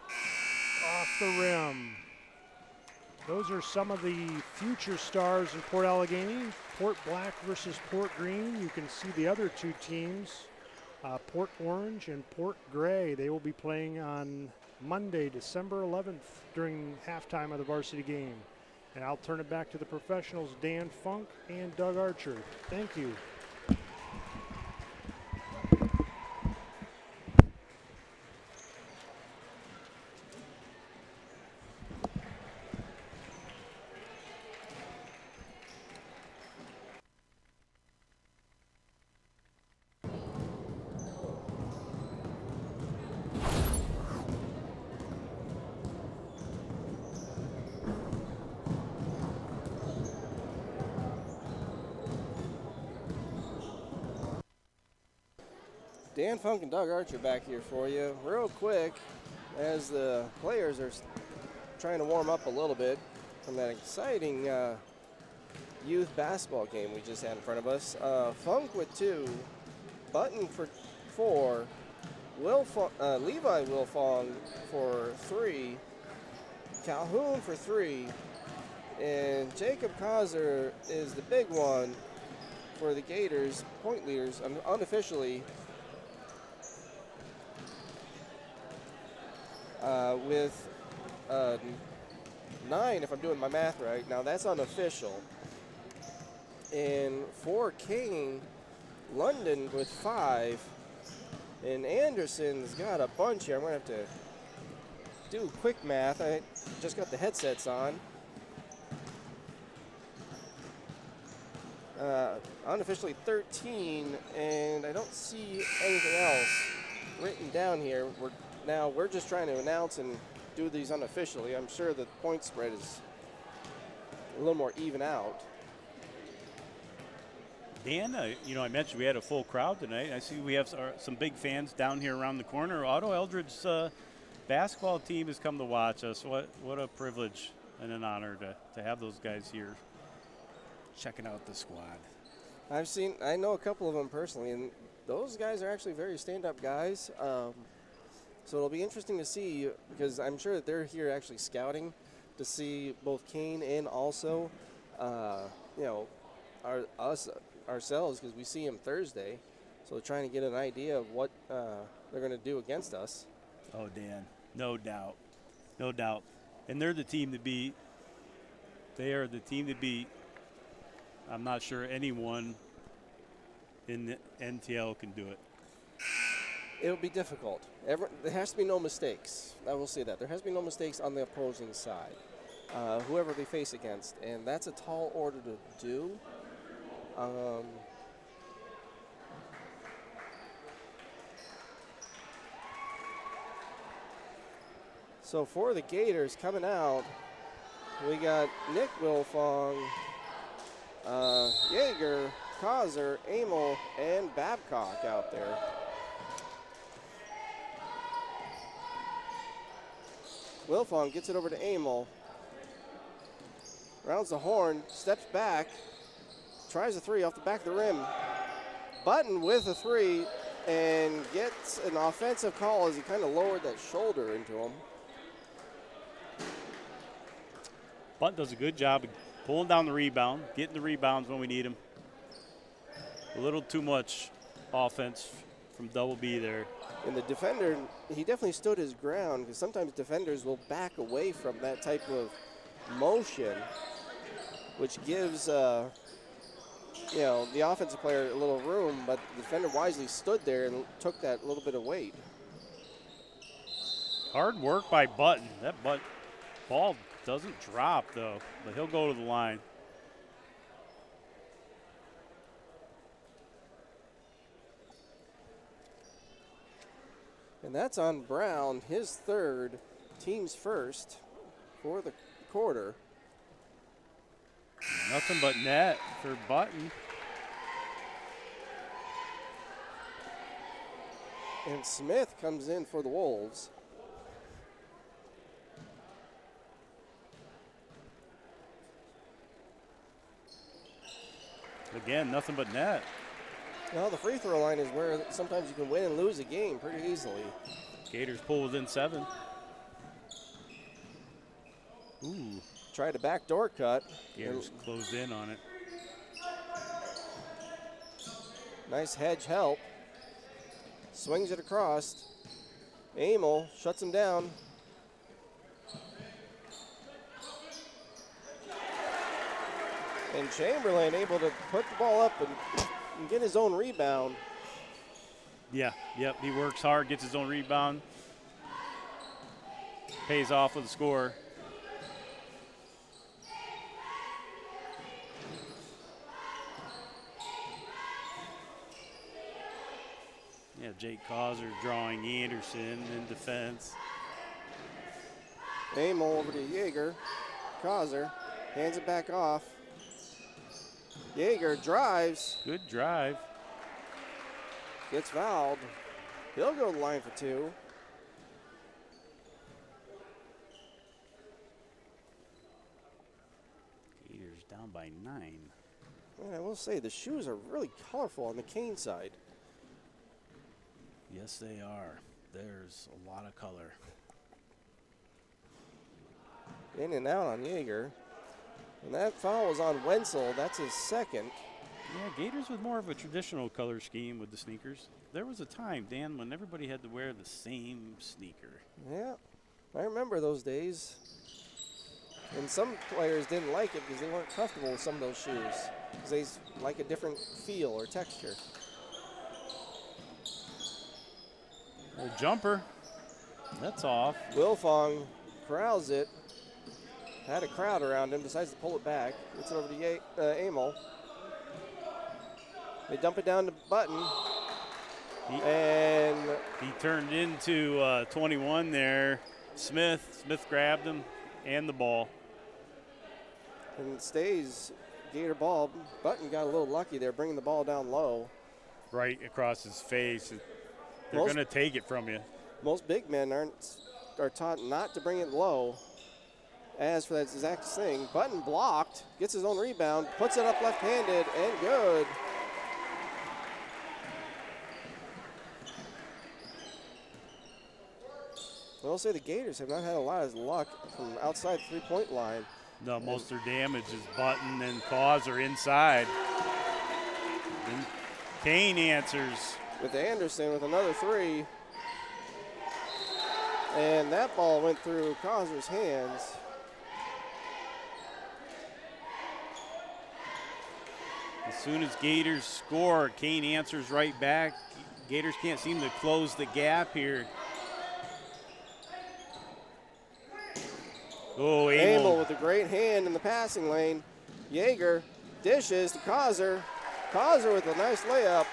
Off the rim. Those are some of the future stars in Port Allegany. Port Black versus Port Green. You can see the other 2 teams, Port Orange and Port Gray. They will be playing on Monday, December 11th during halftime of the varsity game. And I'll turn it back to the professionals, Dan Funk and Doug Archer. Thank you. Dan Funk and Doug Archer back here for you. Real quick, as the players are trying to warm up a little bit from that exciting youth basketball game we just had in front of us. Funk with 2, Button for 4, Levi Wilfong for 3, Calhoun for 3, and Jacob Kaiser is the big one for the Gators, point leaders, unofficially, with 9, if I'm doing my math right. Now that's unofficial. And for Kane, London with 5, and Anderson's got a bunch here. I'm gonna have to do quick math. I just got the headsets on. Unofficially 13, and I don't see anything else written down here. We're just trying to announce and do these unofficially. I'm sure the point spread is a little more even out. Dan, I mentioned we had a full crowd tonight. I see we have some big fans down here around the corner. Otto Eldred's basketball team has come to watch us. What a privilege and an honor to have those guys here checking out the squad. I know a couple of them personally, and those guys are actually very stand-up guys. So it'll be interesting to see, because I'm sure that they're here actually scouting to see both Kane and also, ourselves, because we see them Thursday. So trying to get an idea of what they're going to do against us. Oh, Dan, no doubt. No doubt. And they're the team to beat. They are the team to beat. I'm not sure anyone in the NTL can do it. It'll be difficult. There has to be no mistakes. I will say that. There has to be no mistakes on the opposing side, whoever they face against. And that's a tall order to do. So for the Gators coming out, we got Nick Wilfong, Yeager, Kaiser, Amel, and Babcock out there. Wilfong gets it over to Amel. Rounds the horn, steps back, tries a 3 off the back of the rim. Button with a 3 and gets an offensive call as he kind of lowered that shoulder into him. Button does a good job of pulling down the rebound, getting the rebounds when we need them. A little too much offense from Double B there. And the defender, he definitely stood his ground, because sometimes defenders will back away from that type of motion, which gives the offensive player a little room, but the defender wisely stood there and took that little bit of weight. Hard work by Button. That ball doesn't drop, though, but he'll go to the line. And that's on Brown, his third, team's first for the quarter. Nothing but net for Button. And Smith comes in for the Wolves. Again, nothing but net. Well, the free throw line is where sometimes you can win and lose a game pretty easily. Gators pull within 7. Ooh. Tried a backdoor cut. Gators closed in on it. Nice hedge help. Swings it across. Amel shuts him down. And Chamberlain able to put the ball up and get his own rebound. Yeah, yep, he works hard, gets his own rebound. Pays off with a score. Yeah, Jake Causer drawing Anderson in defense. Amel over to Yeager. Causer hands it back off. Yeager drives. Good drive. Gets fouled. He'll go to the line for 2. Gators down by 9. And I will say the shoes are really colorful on the Kane side. Yes, they are. There's a lot of color. In and out on Yeager. And that foul was on Wenzel. That's his second. Yeah, Gators with more of a traditional color scheme with the sneakers. There was a time, Dan, when everybody had to wear the same sneaker. Yeah, I remember those days. And some players didn't like it because they weren't comfortable with some of those shoes. Because they like a different feel or texture. Little jumper. That's off. Wilfong corrals it. Had a crowd around him, decides to pull it back. Gets it over to Amel. They dump it down to Button. And he turned into 21 there. Smith grabbed him and the ball. And it stays Gator ball. Button got a little lucky there, bringing the ball down low. Right across his face. They're going to take it from you. Most big men are taught not to bring it low. As for that exact thing, Button blocked, gets his own rebound, puts it up left-handed, and good. I will say the Gators have not had a lot of luck from outside the three-point line. No, most of their damage is Button and Causer inside. And Kane answers. With Anderson with another 3. And that ball went through Causer's hands. As soon as Gators score, Kane answers right back. Gators can't seem to close the gap here. Oh, Amel with a great hand in the passing lane. Yeager dishes to Causer. Causer with a nice layup.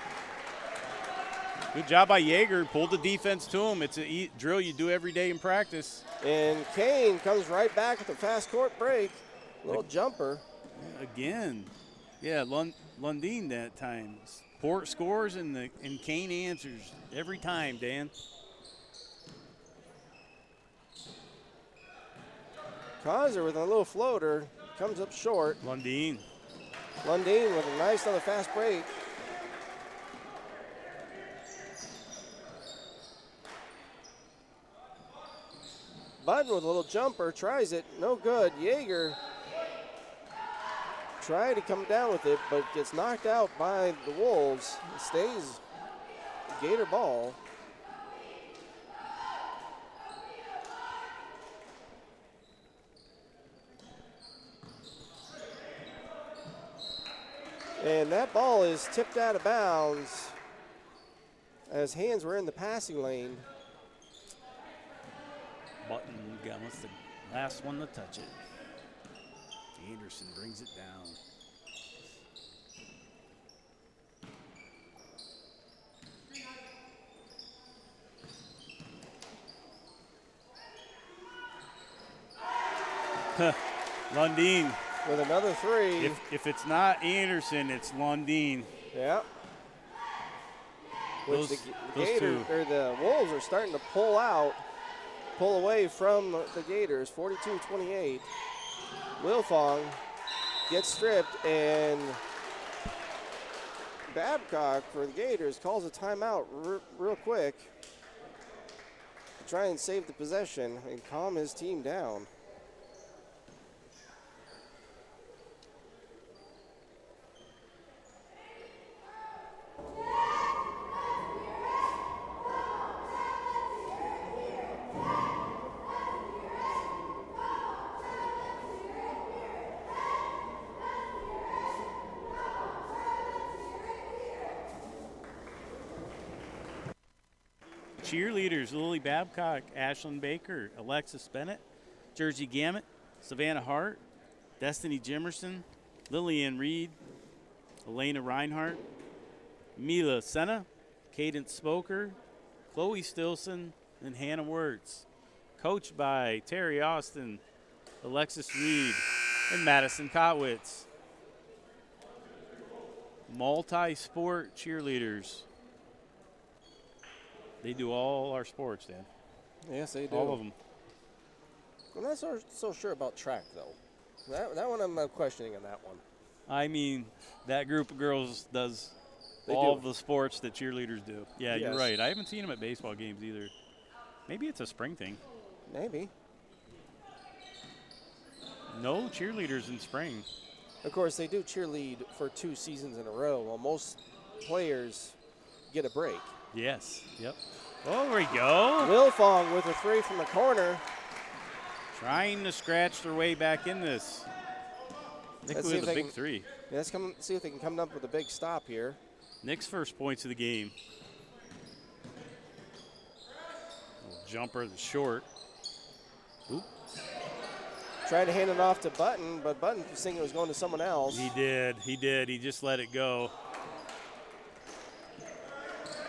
Good job by Yeager. Pulled the defense to him. It's a drill you do every day in practice. And Kane comes right back with a fast court break. Little jumper. Again. Yeah, Lundeen that time. Port scores and Kane answers every time, Dan. Causer with a little floater. Comes up short. Lundeen with a nice another fast break. Button with a little jumper, tries it, no good. Yeager tried to come down with it, but gets knocked out by the Wolves. It stays Gator ball. And that ball is tipped out of bounds as hands were in the passing lane. Button was the last one to touch it. Anderson brings it down. Lundeen. with another three. If it's not Anderson, it's Lundeen. Yeah. Which Those Gators, two. or the Wolves are starting to pull away from the Gators, 42-28. Wilfong gets stripped, and Babcock for the Gators calls a timeout real quick to try and save the possession and calm his team down. Cheerleaders: Lily Babcock, Ashlyn Baker, Alexis Bennett, Jersey Gammett, Savannah Hart, Destiny Jimerson, Lillian Reed, Elena Reinhart, Mila Senna, Cadence Spoker, Chloe Stilson, and Hannah Wertz. Coached by Terry Austin, Alexis Reed, and Madison Kotwitz. Multi-sport cheerleaders. They do all our sports, Dan. Yes, they do. All of them. I'm not so sure about track, though. That one I'm questioning on that one. I mean, that group of girls does all of the sports that cheerleaders do. Yeah, Yes. You're right. I haven't seen them at baseball games either. Maybe it's a spring thing. Maybe. No cheerleaders in spring. Of course, they do cheerlead for 2 seasons in a row, while most players get a break. Yes. Yep. Oh, there we go. Wilfong with a three from the corner. Trying to scratch their way back in this. Nick Let's see with if a they big can- three. Yeah, let's see if they can come up with a big stop here. Nick's first points of the game. Little jumper that's short. Oop. Tried to hand it off to Button, but Button was thinking it was going to someone else. He did. He just let it go.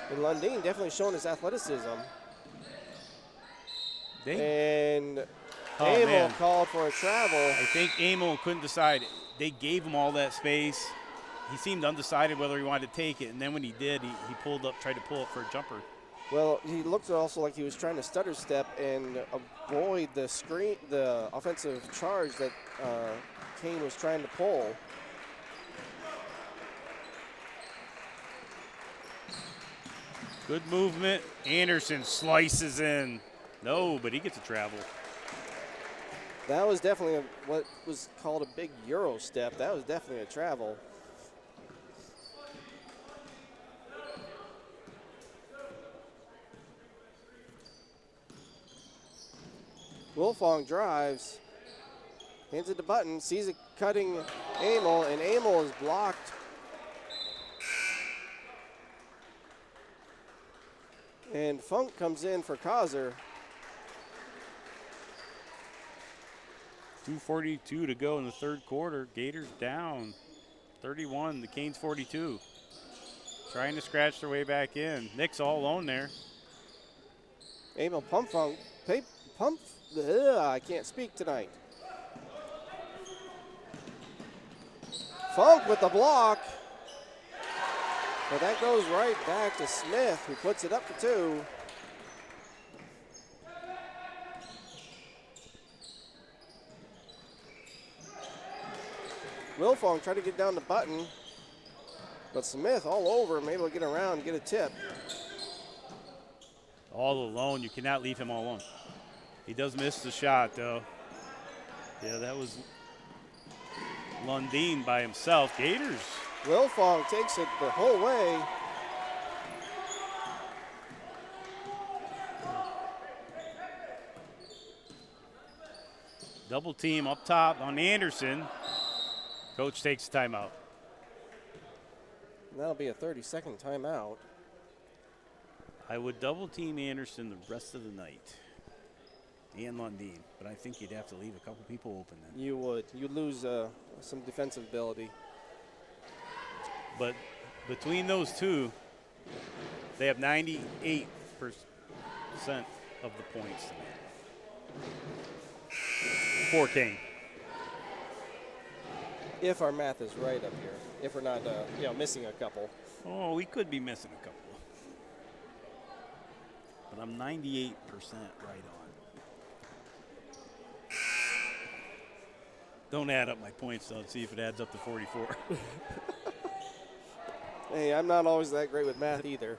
And Lundeen definitely showing his athleticism. And Oh, Abel man. called for a travel. I think Emil couldn't decide. They gave him all that space. He seemed undecided whether he wanted to take it, and then when he did, he tried to pull up for a jumper. Well, he looked also like he was trying to stutter step and avoid the offensive charge that Kane was trying to pull. Good movement. Anderson slices in. No, but he gets a travel. That was definitely what was called a big Euro step. That was definitely a travel. Wilfong drives, hands it to Button, sees it cutting Amel, and Amel is blocked. And Funk comes in for Kaiser. 2:42 to go in the third quarter. Gators down 31, the Canes 42. Trying to scratch their way back in. Nick's all alone there. Amel I can't speak tonight. Funk with the block. But that goes right back to Smith, who puts it up to 2. Wilfong tried to get down the Button, but Smith all over him, able to get around and get a tip. All alone. You cannot leave him all alone. He does miss the shot, though. Yeah, that was Lundeen by himself. Gators. Wilfong takes it the whole way. Double team up top on Anderson. Coach takes the timeout. And that'll be a 30-second timeout. I would double team Anderson the rest of the night. And Lundeen. But I think you'd have to leave a couple people open then. You would. You'd lose some defensive ability. But between those two, they have 98% of the points tonight. For Kane. if our math is right up here. If we're not, missing a couple. Oh, we could be missing a couple. But I'm 98% right on. Don't add up my points, though, and see if it adds up to 44. Hey, I'm not always that great with math either.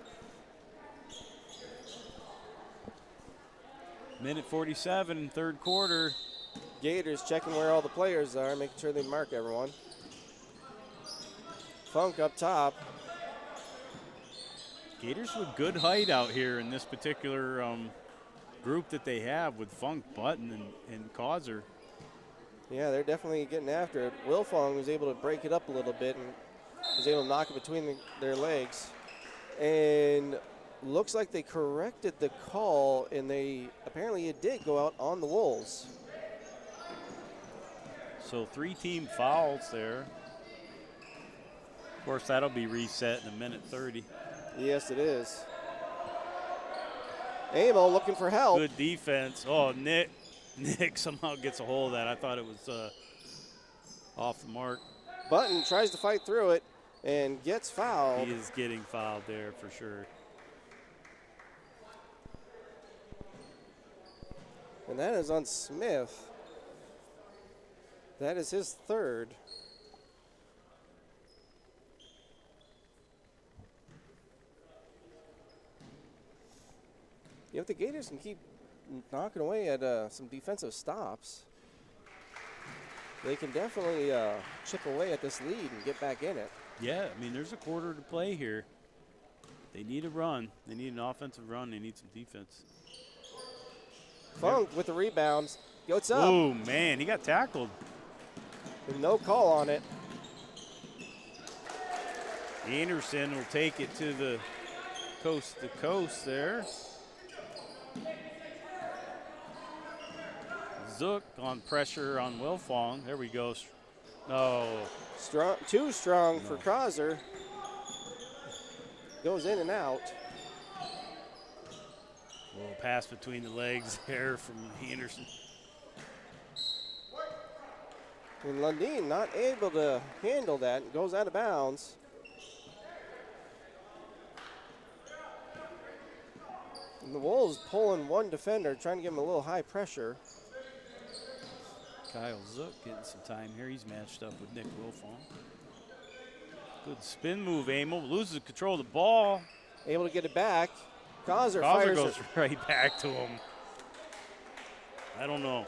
Minute 47, third quarter. Gators checking where all the players are, making sure they mark everyone. Funk up top. Gators with good height out here in this particular group that they have with Funk, Button, and Causer. Yeah, they're definitely getting after it. Wilfong was able to break it up a little bit and was able to knock it between their legs. And looks like they corrected the call, and apparently it did go out on the Wolves. So 3 team fouls there. Of course, that'll be reset in a minute 30. Yes, it is. Amo looking for help. Good defense. Oh, Nick somehow gets a hold of that. I thought it was off the mark. Button tries to fight through it and gets fouled. He is getting fouled there for sure. And that is on Smith. That is his third. If the Gators can keep knocking away at some defensive stops, they can definitely chip away at this lead and get back in it. Yeah, I mean, there's a quarter to play here. They need a run. They need an offensive run. They need some defense. Funk with the rebounds. Goes up. Oh, man, he got tackled. With no call on it. Anderson will take it to the coast to coast there. Zook on pressure on Wilfong. There we go. No. Too strong for Causer. Goes in and out. A little pass between the legs there from Anderson. And Lundeen not able to handle that and goes out of bounds. And the Wolves pulling one defender, trying to give him a little high pressure. Kyle Zook getting some time here. He's matched up with Nick Wilfong. Good spin move, Amo. Loses control of the ball. Able to get it back. Causer Causer fires goes it. right back to him. I don't know.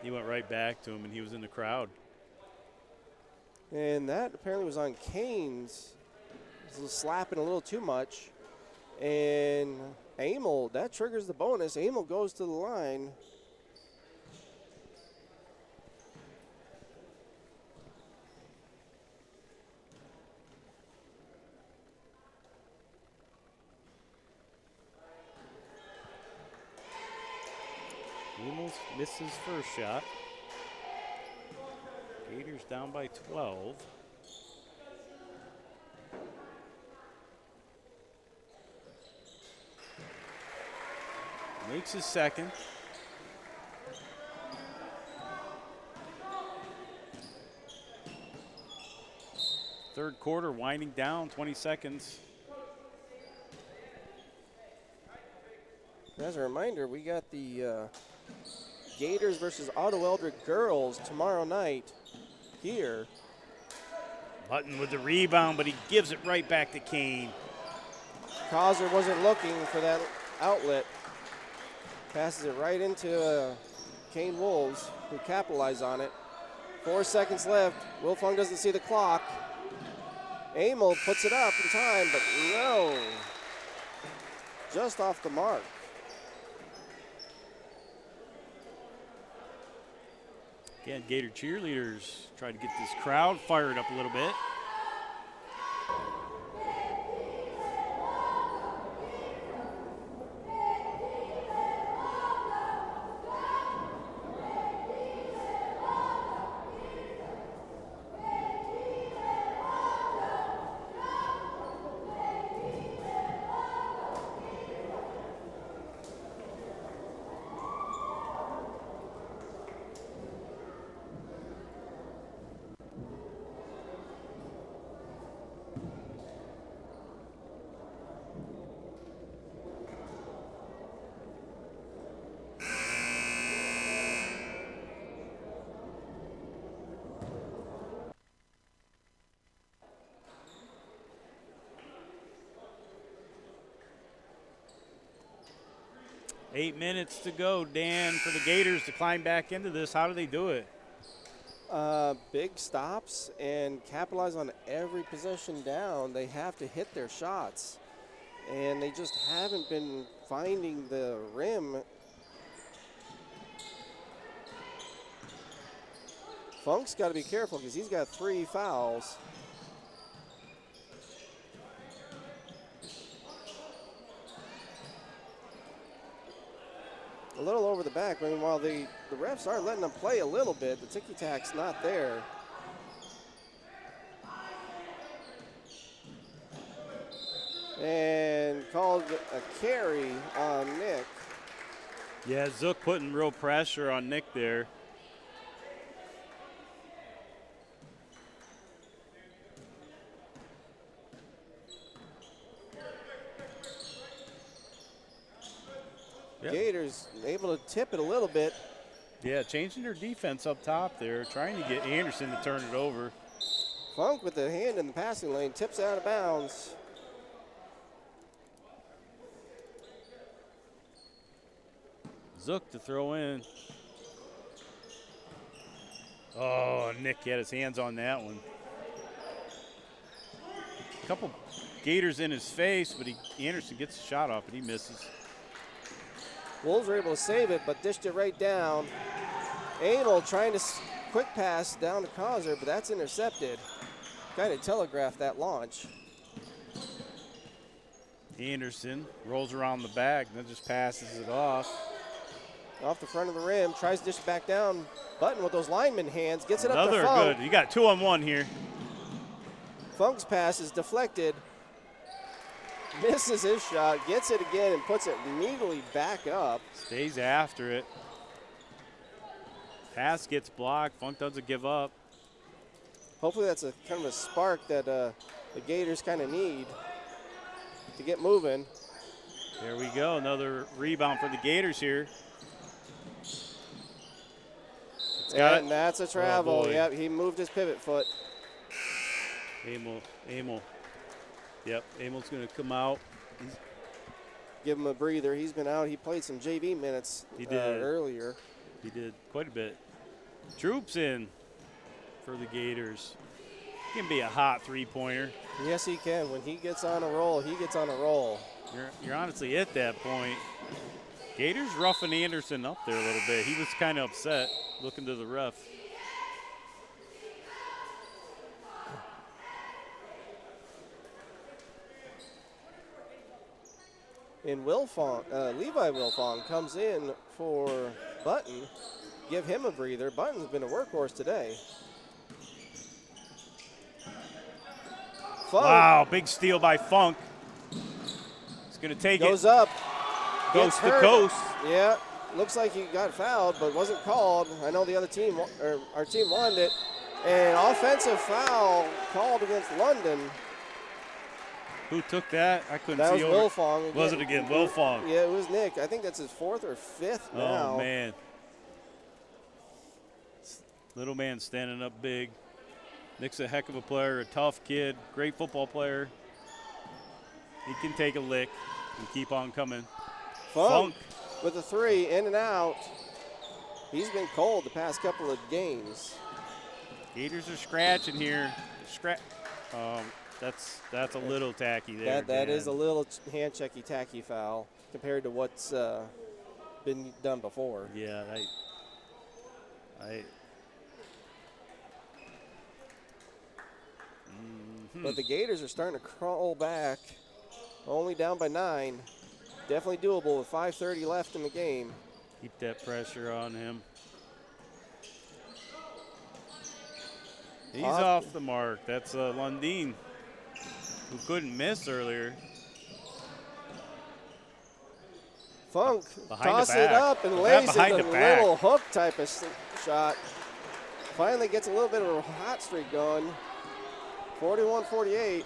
He went right back to him, and he was in the crowd. And that apparently was on Kane's. Slapping a little too much. And Amel, that triggers the bonus. Amel goes to the line. Almost missed his first shot. Gators down by 12. Makes his second. Third quarter winding down, 20 seconds. As a reminder, we got the Gators versus Otto Eldrick girls tomorrow night here. Button with the rebound, but he gives it right back to Kane. Causer wasn't looking for that outlet. Passes it right into Kane Wolves, who capitalize on it. 4 seconds left. Wilfong doesn't see the clock. Amel puts it up in time, but no. Just off the mark. Again, Gator cheerleaders try to get this crowd fired up a little bit. 8 minutes to go, Dan, for the Gators to climb back into this. How do they do it? Big stops and capitalize on every possession down. They have to hit their shots, and they just haven't been finding the rim. Funk's got to be careful because he's got 3 fouls. A little over the back. Meanwhile, the refs are letting them play a little bit. The ticky-tack's not there. And called a carry on Nick. Yeah, Zook putting real pressure on Nick there. Yep. Gators able to tip it a little bit. Yeah, changing their defense up top there, trying to get Anderson to turn it over. Funk with the hand in the passing lane, tips out of bounds. Zook to throw in. Oh, Nick had his hands on that one. A couple Gators in his face, but Anderson gets a shot off, but he misses. Wolves were able to save it, but dished it right down. Amel trying to quick pass down to Causer, but that's intercepted. Kind of telegraphed that launch. Anderson rolls around the back, then just passes it off. Off the front of the rim, tries to dish it back down. Button with those lineman hands, gets it up to Funk. Another good. You got 2-on-1 here. Funk's pass is deflected. Misses his shot, gets it again, and puts it neatly back up. Stays after it. Pass gets blocked. Funk doesn't give up. Hopefully that's a kind of a spark that the Gators kind of need to get moving. There we go. Another rebound for the Gators here. And that's a travel. Oh, yep, he moved his pivot foot. Amel. Yep, Amel's going to come out. Give him a breather. He's been out. He played some JV minutes earlier. He did quite a bit. Troops in for the Gators. He can be a hot three-pointer. Yes, he can. When he gets on a roll, he gets on a roll. You're honestly at that point. Gators roughing Anderson up there a little bit. He was kind of upset looking to the ref. And Levi Wilfong comes in for Button. Give him a breather. Button's been a workhorse today. Funk. Wow, big steal by Funk. He's going to take Goes it. up. Coast to hurt. coast. Yeah, looks like he got fouled, but wasn't called. I know the other team, or our team wanted it. And offensive foul called against London. Who took that? I couldn't That see was over. Wilfong. Was it again? Wilfong. Yeah, it was Nick. I think that's his 4th or 5th now. Oh, man. Little man standing up big. Nick's a heck of a player, a tough kid, great football player. He can take a lick and keep on coming. Funk with a 3, in and out. He's been cold the past couple of games. Gators are scratching here. That's a little tacky there. That is a little hand checky tacky foul compared to what's been done before. Yeah, But the Gators are starting to crawl back, only down by 9. Definitely doable with 5:30 left in the game. Keep that pressure on him. He's off the mark. That's Lundeen, who couldn't miss earlier. Funk Behind tosses the it back. up and That lays it behind a the back. little hook type of shot. Finally gets a little bit of a hot streak going. 41-48.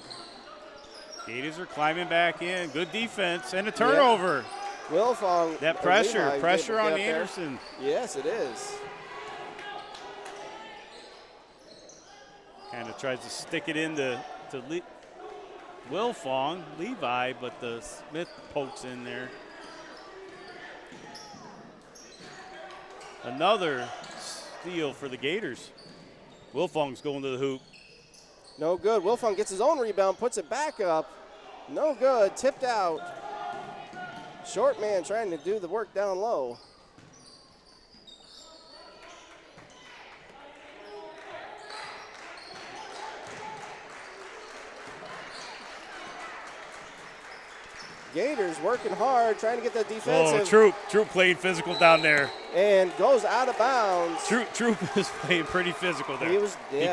Gators are climbing back in. Good defense and a turnover. Wilfong. That pressure on Anderson. Yes, it is. Kind of tries to stick it into Wilfong, Levi, but the Smith pokes in there. Another steal for the Gators. Wilfong's going to the hoop. No good. Wilfong gets his own rebound, puts it back up. No good. Tipped out. Short man trying to do the work down low. Gators working hard, trying to get that defensive. Oh, Troop playing physical down there. And goes out of bounds. Troop is playing pretty physical there. He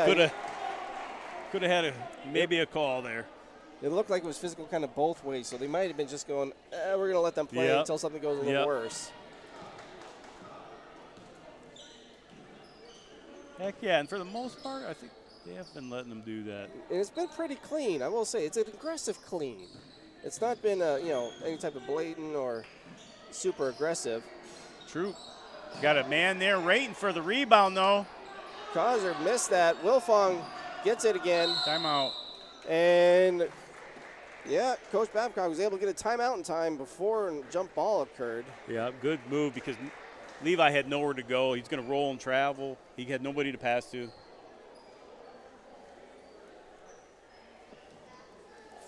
could have had maybe a call there. It looked like it was physical kind of both ways, so they might have been just going, we're going to let them play until something goes a little worse. Heck yeah, and for the most part, I think they have been letting them do that. And it's been pretty clean, I will say. It's an aggressive clean. It's not been, any type of blatant or super aggressive. Troop got a man there waiting for the rebound, though. Causer missed that. Wilfong gets it again. Timeout. And, Coach Babcock was able to get a timeout in time before a jump ball occurred. Yeah, good move because Levi had nowhere to go. He's going to roll and travel. He had nobody to pass to.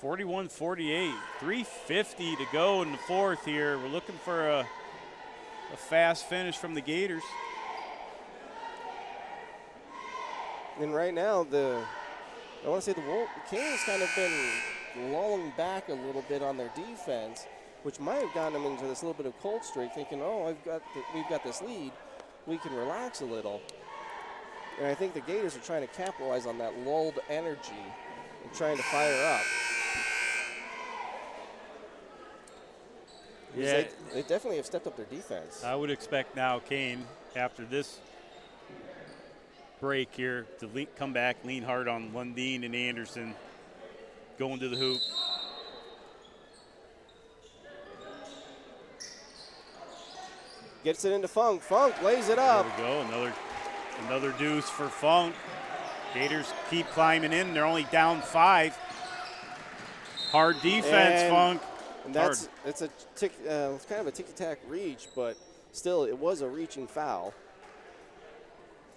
41-48, 3:50 to go in the fourth here. We're looking for a fast finish from the Gators. And right now, the Kane's kind of been lulling back a little bit on their defense, which might have gotten them into this little bit of cold streak, thinking, we've got this lead, we can relax a little. And I think the Gators are trying to capitalize on that lulled energy and trying to fire up. Yeah, they definitely have stepped up their defense. I would expect now Kane, after this break here, to come back, lean hard on Lundeen and Anderson, going to the hoop. Gets it into Funk. Funk lays it up. There we go. Another deuce for Funk. Gators keep climbing in. They're only down 5. Hard defense, Funk. And it's kind of a ticky-tack reach, but still it was a reaching foul.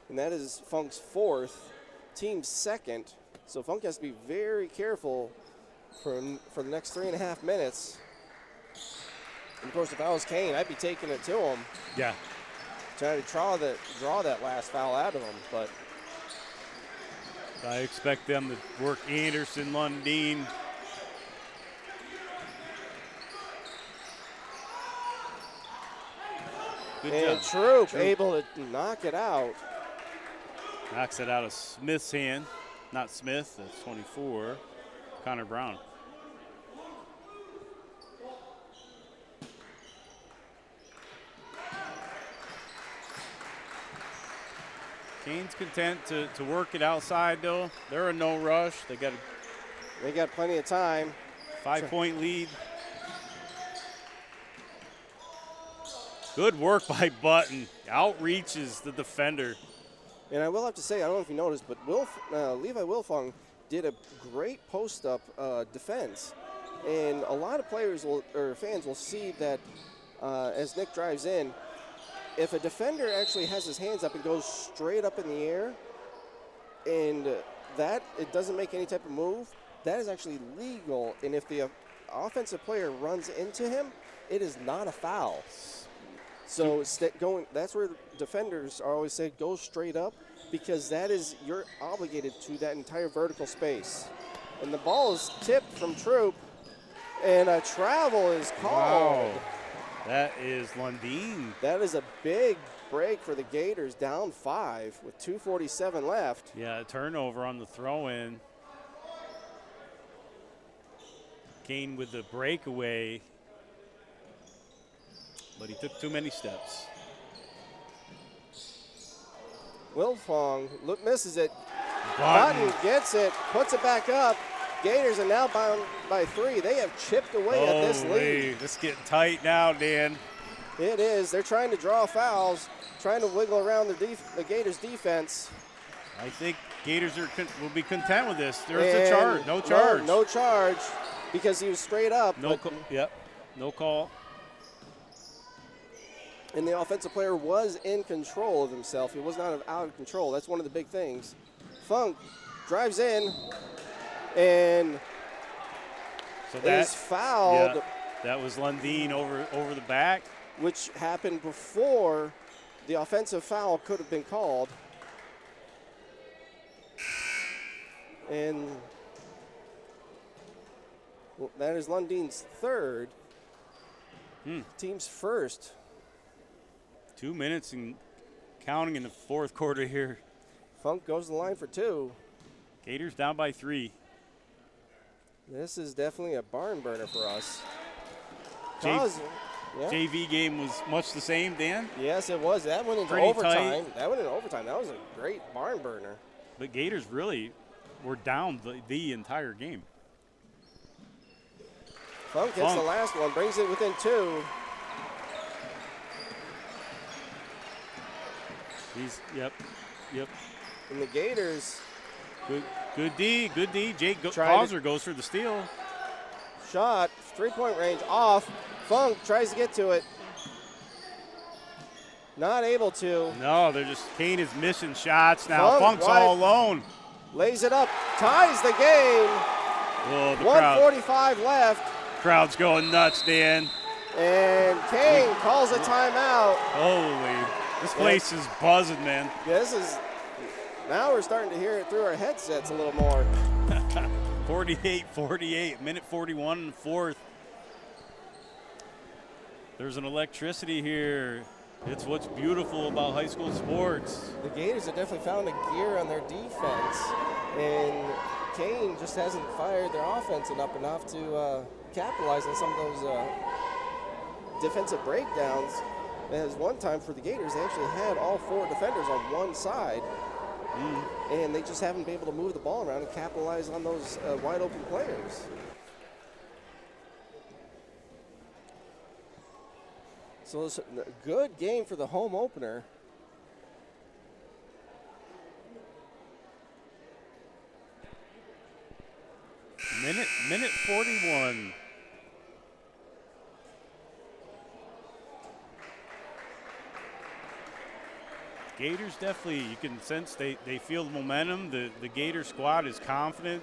And that is Funk's 4th, team's 2nd. So Funk has to be very careful for the next 3.5 minutes. And of course, if I was Kane, I'd be taking it to him. Yeah. Trying to draw that last foul out of him, but I expect them to work Anderson, Lundeen. And Troop able to knock it out. Knocks it out of Smith's hand. Not Smith, that's 24. Connor Brown. Kane's content to work it outside, though. They're in no rush. They got plenty of time. 5-point lead. Good work by Button. Outreaches the defender. And I will have to say, I don't know if you noticed, but Levi Wilfong did a great post-up defense. And a lot of fans will see that as Nick drives in, if a defender actually has his hands up and goes straight up in the air, and it doesn't make any type of move, that is actually legal. And if the offensive player runs into him, it is not a foul. So that's where the defenders are always said, go straight up, because you're obligated to that entire vertical space. And the ball is tipped from Troop, and a travel is called. Wow. That is Lundeen. That is a big break for the Gators, down 5 with 2:47 left. Yeah, a turnover on the throw-in. Kane with the breakaway, but he took too many steps. Wilfong misses it. Button gets it, puts it back up. Gators are now bound by 3. They have chipped away at this lead. It's getting tight now, Dan. It is. They're trying to draw fouls, trying to wiggle around the Gators' defense. I think Gators will be content with this. There's a charge. No charge. No charge, because he was straight up. No call. And the offensive player was in control of himself. He was not out of control. That's one of the big things. Funk drives in and is fouled. Yeah, that was Lundeen over the back. Which happened before the offensive foul could have been called. And that is Lundeen's third. Team's first. 2 minutes and counting in the fourth quarter here. Funk goes to the line for 2. Gators down by 3. This is definitely a barn burner for us. JV game was much the same, Dan. Yes, it was. That went into Pretty overtime. tight. That went into overtime. That was a great barn burner. But Gators really were down the entire game. Funk hits the last one, brings it within 2. Yep. And the Gators. Good D. Jake Hauser goes for the steal. Shot, 3-point range, off. Funk tries to get to it. Not able to. No, Kane is missing shots now. Funk's all alone. Lays it up, ties the game. Oh, the 1:45 left. Crowd's going nuts, Dan. And Kane calls a timeout. Holy, this place is buzzing, man. Yeah, now we're starting to hear it through our headsets a little more. 48-48, minute 41 in the fourth. There's an electricity here. It's what's beautiful about high school sports. The Gators have definitely found a gear on their defense, and Kane just hasn't fired their offense enough to capitalize on some of those defensive breakdowns. As one time for the Gators, they actually had all 4 defenders on one side, and they just haven't been able to move the ball around and capitalize on those wide open players. So it's a good game for the home opener. Minute 41. Gators definitely, you can sense they feel the momentum. The Gator squad is confident.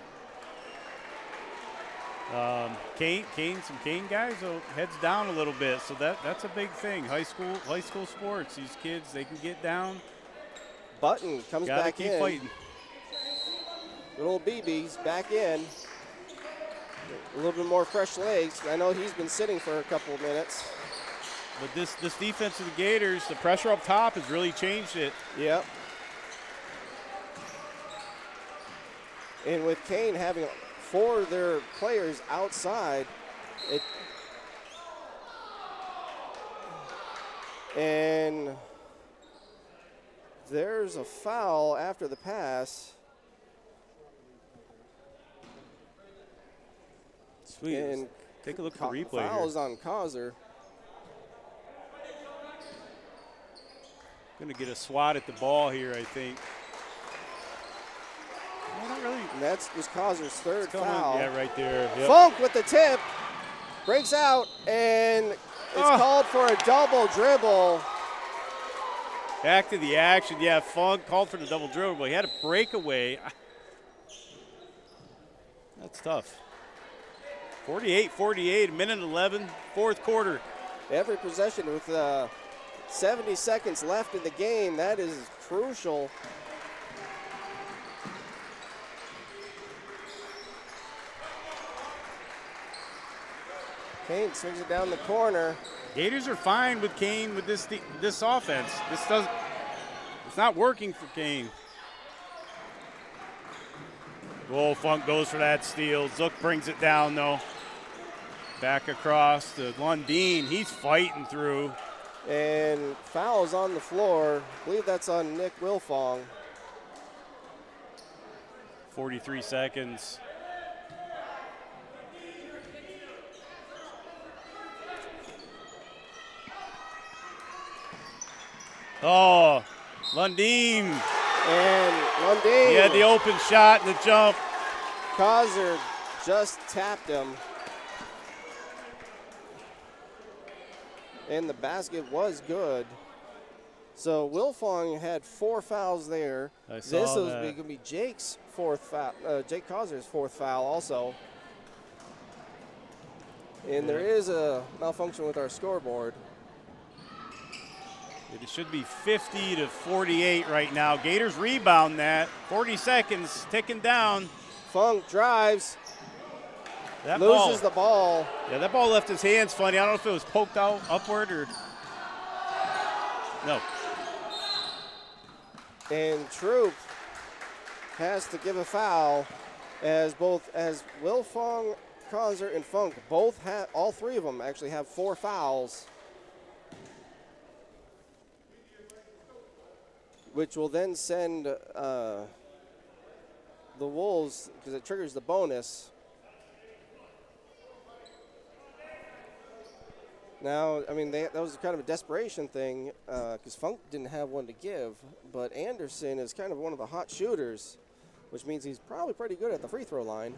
Kane, some Kane guys, heads down a little bit, so that's a big thing. High school sports. These kids, they can get down. Button comes back in. Gotta keep fighting. Good old BB's back in. A little bit more fresh legs. I know he's been sitting for a couple of minutes. But this defense of the Gators, the pressure up top has really changed it. Yep. And with Kane having 4 of their players outside, and there's a foul after the pass. Sweet. And take a look at the replay. Foul is on Hauser. Going to get a swat at the ball here, I think. Well, not really. And that was Hauser's third foul. Yeah, right there. Yep. Funk with the tip. Breaks out, and it's called for a double dribble. Back to the action. Yeah, Funk called for the double dribble, but he had a breakaway. That's tough. 48-48, minute 11, fourth quarter. Every possession with 70 seconds left in the game, that is crucial. Kane swings it down the corner. Gators are fine with Kane with this offense. It's not working for Kane. Oh, Funk goes for that steal. Zook brings it down though. Back across to Lundeen. He's fighting through. And fouls on the floor. I believe that's on Nick Wilfong. 43 seconds. Oh, Lundeen. And Lundeen. He had the open shot and the jump. Hauser just tapped him. and the basket was good. So Wilfong had 4 fouls there. This is going to be Jake's 4th foul, Jake Causer's 4th foul also. And there is a malfunction with our scoreboard. It should be 50-48 right now. Gators rebound that. 40 seconds ticking down. Funk drives. Loses the ball. Yeah, that ball left his hands funny. I don't know if it was poked out upward or no. And Troop has to give a foul as Wilfong, Causer, and Funk both have, all 3 of them actually have 4 fouls, which will then send the Wolves, because it triggers the bonus. Now, I mean, that was kind of a desperation thing because Funk didn't have one to give, but Anderson is kind of one of the hot shooters, which means he's probably pretty good at the free throw line.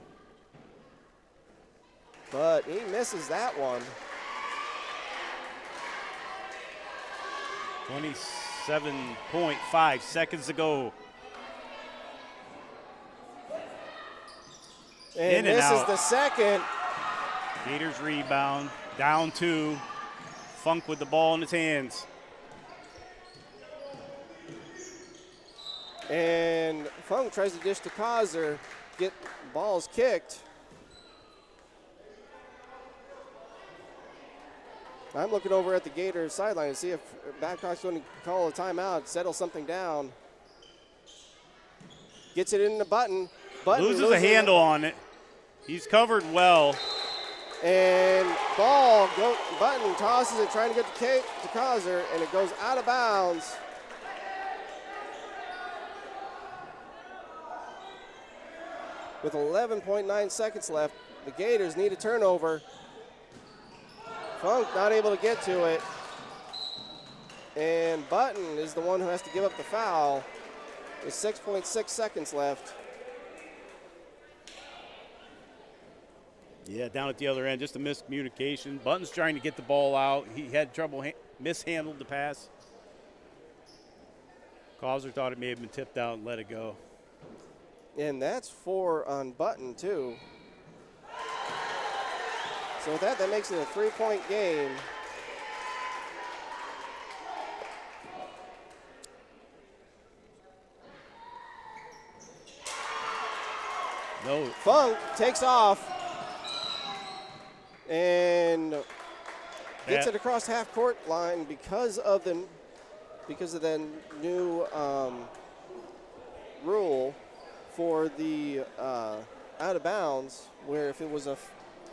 But he misses that one. 27.5 seconds to go. And this is the second. Gators rebound, down 2. Funk with the ball in his hands. And Funk tries to dish to Causer, get balls kicked. I'm looking over at the Gators sideline to see if Babcock's going to call a timeout, settle something down. Gets it in the Button. Loses a handle on it. He's covered well. And Button tosses it, trying to get to Causer, and it goes out of bounds. With 11.9 seconds left, the Gators need a turnover. Funk not able to get to it. And Button is the one who has to give up the foul with 6.6 seconds left. Yeah, down at the other end, just a miscommunication. Button's trying to get the ball out. He had trouble, mishandled the pass. Causer thought it may have been tipped out and let it go. And that's 4 on Button, too. So with that makes it a 3-point game. No. Funk takes off and gets it across half-court line because of the new rule for the out of bounds, where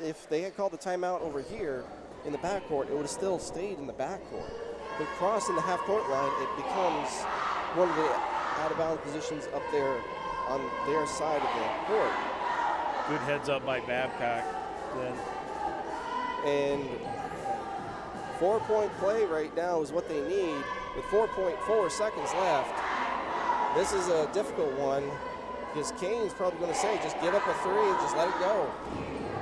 if they had called the timeout over here in the backcourt, it would have still stayed in the backcourt. But crossing the half-court line, it becomes one of the out of bounds positions up there on their side of the court. Good heads up by Babcock then. And 4-point play right now is what they need with 4.4 seconds left. This is a difficult one because Kane's probably going to say, just give up a 3 and just let it go.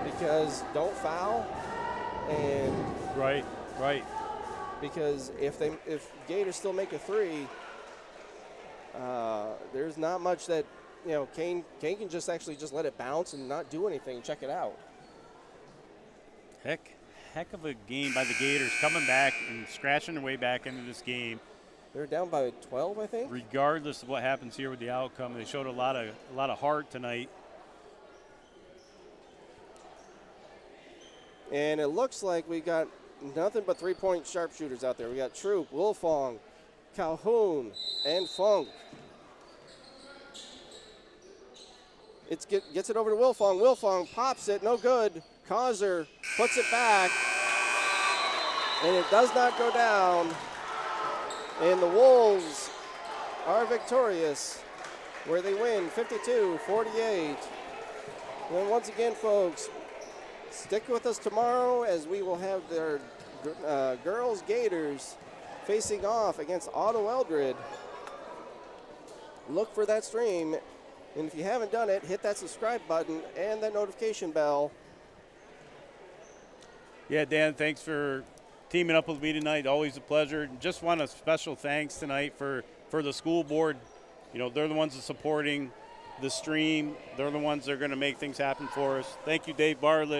Because don't foul. And right. Because if Gators still make a 3, there's not much that, Kane can just let it bounce and not do anything, check it out. Heck of a game by the Gators, coming back and scratching their way back into this game. They're down by 12, I think. Regardless of what happens here with the outcome, they showed a lot of heart tonight. And it looks like we got nothing but 3-point sharpshooters out there. We got Troop, Wilfong, Calhoun, and Funk. Gets it over to Wilfong. Wilfong pops it, no good. Causer puts it back, and it does not go down. And the Wolves are victorious, where they win 52-48. And once again, folks, stick with us tomorrow as we will have their girls Gators facing off against Otto Eldred. Look for that stream. And if you haven't done it, hit that subscribe button and that notification bell. Yeah, Dan, thanks for teaming up with me tonight. Always a pleasure. Just want a special thanks tonight for the school board. You know, they're the ones that are supporting the stream. They're the ones that are going to make things happen for us. Thank you, Dave Bartlett.